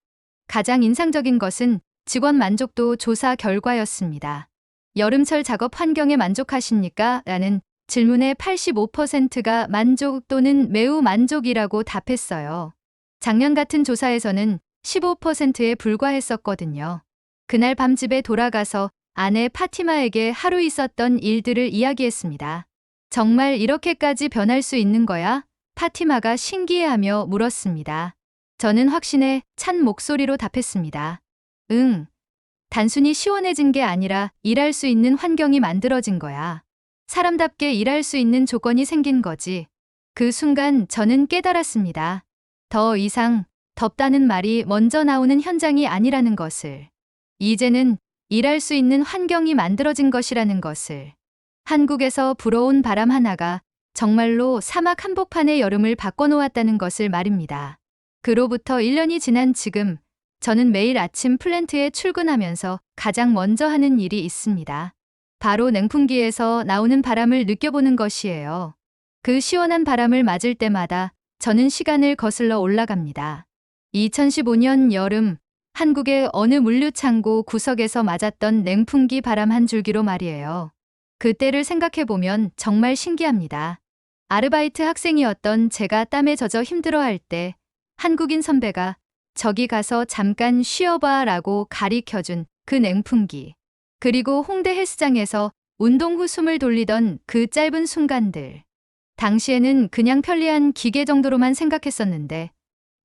가장 인상적인 것은 직원 만족도 조사 결과였습니다. 여름철 작업 환경에 만족하십니까? 라는 질문에 85%가 만족 또는 매우 만족이라고 답했어요. 작년 같은 조사에서는 15%에 불과했었거든요. 그날 밤 집에 돌아가서 아내 파티마에게 하루 있었던 일들을 이야기했습니다. 정말 이렇게까지 변할 수 있는 거야? 파티마가 신기해하며 물었습니다. 저는 확신에 찬 목소리로 답했습니다. 응. 단순히 시원해진 게 아니라 일할 수 있는 환경이 만들어진 거야. 사람답게 일할 수 있는 조건이 생긴 거지. 그 순간 저는 깨달았습니다. 더 이상 덥다는 말이 먼저 나오는 현장이 아니라는 것을. 이제는 일할 수 있는 환경이 만들어진 것이라는 것을. 한국에서 불어온 바람 하나가 정말로 사막 한복판의 여름을 바꿔놓았다는 것을 말입니다. 그로부터 1년이 지난 지금 저는 매일 아침 플랜트에 출근하면서 가장 먼저 하는 일이 있습니다. 바로 냉풍기에서 나오는 바람을 느껴보는 것이에요. 그 시원한 바람을 맞을 때마다 저는 시간을 거슬러 올라갑니다. 2015년 여름 한국의 어느 물류창고 구석에서 맞았던 냉풍기 바람 한 줄기로 말이에요. 그때를 생각해보면 정말 신기합니다. 아르바이트 학생이었던 제가 땀에 젖어 힘들어할 때 한국인 선배가 저기 가서 잠깐 쉬어봐 라고 가리켜준 그 냉풍기. 그리고 홍대 헬스장에서 운동 후 숨을 돌리던 그 짧은 순간들. 당시에는 그냥 편리한 기계 정도로만 생각했었는데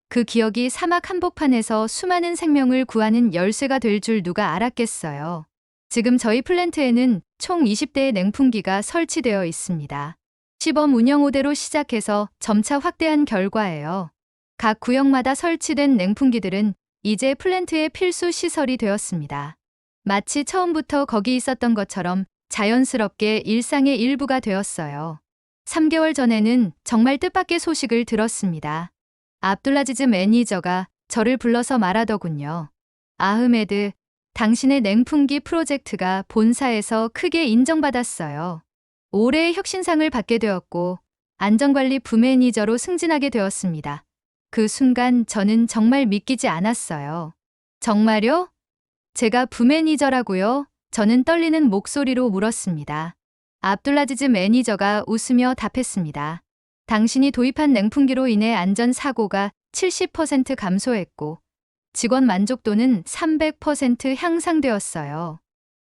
그 기억이 사막 한복판에서 수많은 생명을 구하는 열쇠가 될 줄 누가 알았겠어요. 지금 저희 플랜트에는 총 20대의 냉풍기가 설치되어 있습니다. 시범 운영 5대로 시작해서 점차 확대한 결과예요. 각 구역마다 설치된 냉풍기들은 이제 플랜트의 필수 시설이 되었습니다. 마치 처음부터 거기 있었던 것처럼 자연스럽게 일상의 일부가 되었어요. 3개월 전에는 정말 뜻밖의 소식을 들었습니다. 압둘라지즈 매니저가 저를 불러서 말하더군요. 아흐메드, 당신의 냉풍기 프로젝트가 본사에서 크게 인정받았어요. 올해의 혁신상을 받게 되었고 안전관리 부매니저로 승진하게 되었습니다. 그 순간 저는 정말 믿기지 않았어요. 정말요? 제가 부매니저라고요? 저는 떨리는 목소리로 물었습니다. 압둘라지즈 매니저가 웃으며 답했습니다. 당신이 도입한 냉풍기로 인해 안전사고가 70% 감소했고 직원 만족도는 300% 향상되었어요.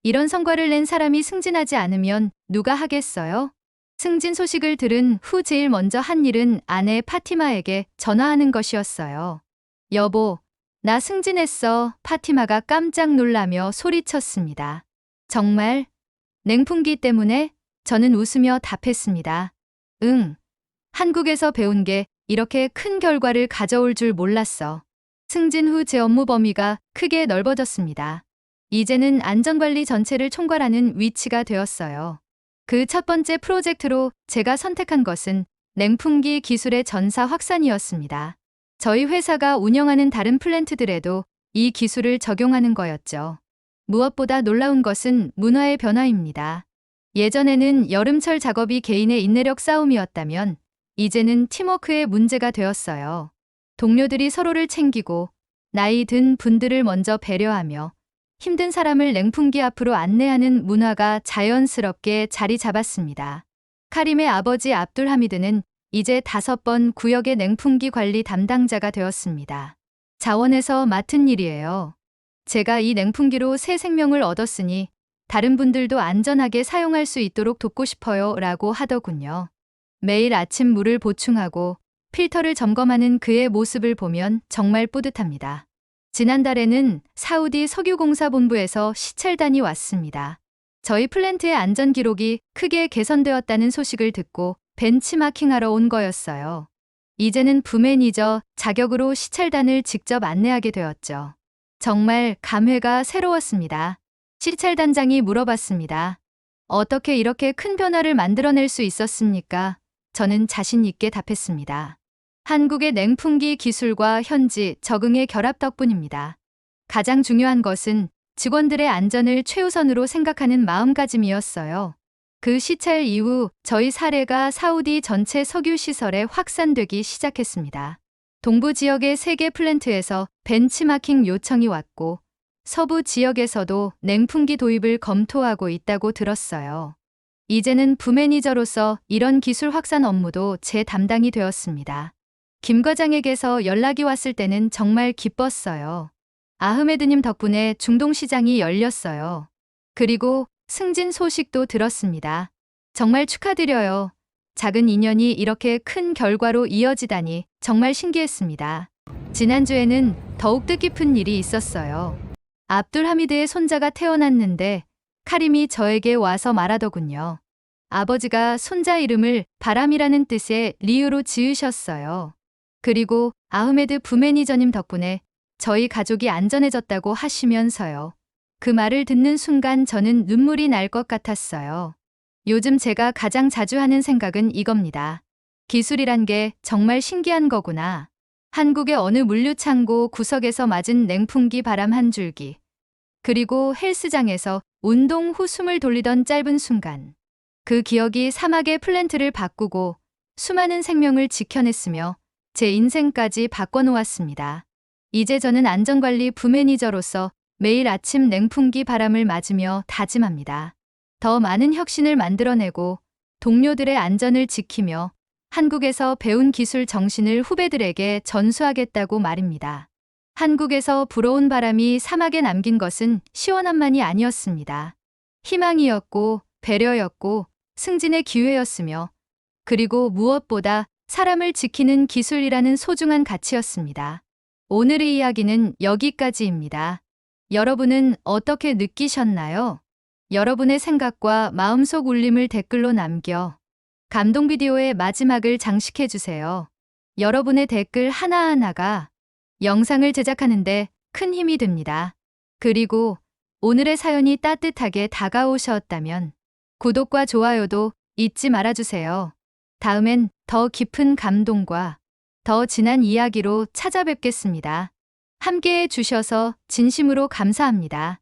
이런 성과를 낸 사람이 승진하지 않으면 누가 하겠어요? 승진 소식을 들은 후 제일 먼저 한 일은 아내 파티마에게 전화하는 것이었어요. 여보, 나 승진했어. 파티마가 깜짝 놀라며 소리쳤습니다. 정말? 냉풍기 때문에? 저는 웃으며 답했습니다. 응. 한국에서 배운 게 이렇게 큰 결과를 가져올 줄 몰랐어. 승진 후 제 업무 범위가 크게 넓어졌습니다. 이제는 안전관리 전체를 총괄하는 위치가 되었어요. 그 첫 번째 프로젝트로 제가 선택한 것은 냉풍기 기술의 전사 확산이었습니다. 저희 회사가 운영하는 다른 플랜트들에도 이 기술을 적용하는 거였죠. 무엇보다 놀라운 것은 문화의 변화입니다. 예전에는 여름철 작업이 개인의 인내력 싸움이었다면 이제는 팀워크의 문제가 되었어요. 동료들이 서로를 챙기고 나이 든 분들을 먼저 배려하며 힘든 사람을 냉풍기 앞으로 안내하는 문화가 자연스럽게 자리 잡았습니다. 카림의 아버지 압둘 하미드는 이제 5번 구역의 냉풍기 관리 담당자가 되었습니다. 자원에서 맡은 일이에요. 제가 이 냉풍기로 새 생명을 얻었으니 다른 분들도 안전하게 사용할 수 있도록 돕고 싶어요 라고 하더군요. 매일 아침 물을 보충하고 필터를 점검하는 그의 모습을 보면 정말 뿌듯합니다. 지난달에는 사우디 석유공사본부에서 시찰단이 왔습니다. 저희 플랜트의 안전 기록이 크게 개선되었다는 소식을 듣고 벤치마킹하러 온 거였어요. 이제는 부매니저 자격으로 시찰단을 직접 안내하게 되었죠. 정말 감회가 새로웠습니다. 시찰단장이 물어봤습니다. 어떻게 이렇게 큰 변화를 만들어낼 수 있었습니까? 저는 자신 있게 답했습니다. 한국의 냉풍기 기술과 현지 적응의 결합 덕분입니다. 가장 중요한 것은 직원들의 안전을 최우선으로 생각하는 마음가짐이었어요. 그 시찰 이후 저희 사례가 사우디 전체 석유 시설에 확산되기 시작했습니다. 동부 지역의 3개 플랜트에서 벤치마킹 요청이 왔고 서부 지역에서도 냉풍기 도입을 검토하고 있다고 들었어요. 이제는 부매니저로서 이런 기술 확산 업무도 제 담당이 되었습니다. 김 과장에게서 연락이 왔을 때는 정말 기뻤어요. 아흐메드님 덕분에 중동 시장이 열렸어요. 그리고 승진 소식도 들었습니다. 정말 축하드려요. 작은 인연이 이렇게 큰 결과로 이어지다니 정말 신기했습니다. 지난주에는 더욱 뜻깊은 일이 있었어요. 압둘 하미드의 손자가 태어났는데 카림이 저에게 와서 말하더군요. 아버지가 손자 이름을 바람이라는 뜻의 리유로 지으셨어요. 그리고 아흐메드 부매니저님 덕분에 저희 가족이 안전해졌다고 하시면서요. 그 말을 듣는 순간 저는 눈물이 날 것 같았어요. 요즘 제가 가장 자주 하는 생각은 이겁니다. 기술이란 게 정말 신기한 거구나. 한국의 어느 물류창고 구석에서 맞은 냉풍기 바람 한 줄기. 그리고 헬스장에서 운동 후 숨을 돌리던 짧은 순간. 그 기억이 사막의 플랜트를 바꾸고 수많은 생명을 지켜냈으며 제 인생까지 바꿔놓았습니다. 이제 저는 안전관리 부매니저로서 매일 아침 냉풍기 바람을 맞으며 다짐합니다. 더 많은 혁신을 만들어내고 동료들의 안전을 지키며 한국에서 배운 기술 정신을 후배들에게 전수하겠다고 말입니다. 한국에서 불어온 바람이 사막에 남긴 것은 시원함만이 아니었습니다. 희망이었고, 배려였고, 승진의 기회였으며, 그리고 무엇보다 사람을 지키는 기술이라는 소중한 가치였습니다. 오늘의 이야기는 여기까지입니다. 여러분은 어떻게 느끼셨나요? 여러분의 생각과 마음속 울림을 댓글로 남겨 감동 비디오의 마지막을 장식해주세요. 여러분의 댓글 하나하나가 영상을 제작하는데 큰 힘이 됩니다. 그리고 오늘의 사연이 따뜻하게 다가오셨다면 구독과 좋아요도 잊지 말아주세요. 다음엔 더 깊은 감동과 더 진한 이야기로 찾아뵙겠습니다. 함께해 주셔서 진심으로 감사합니다.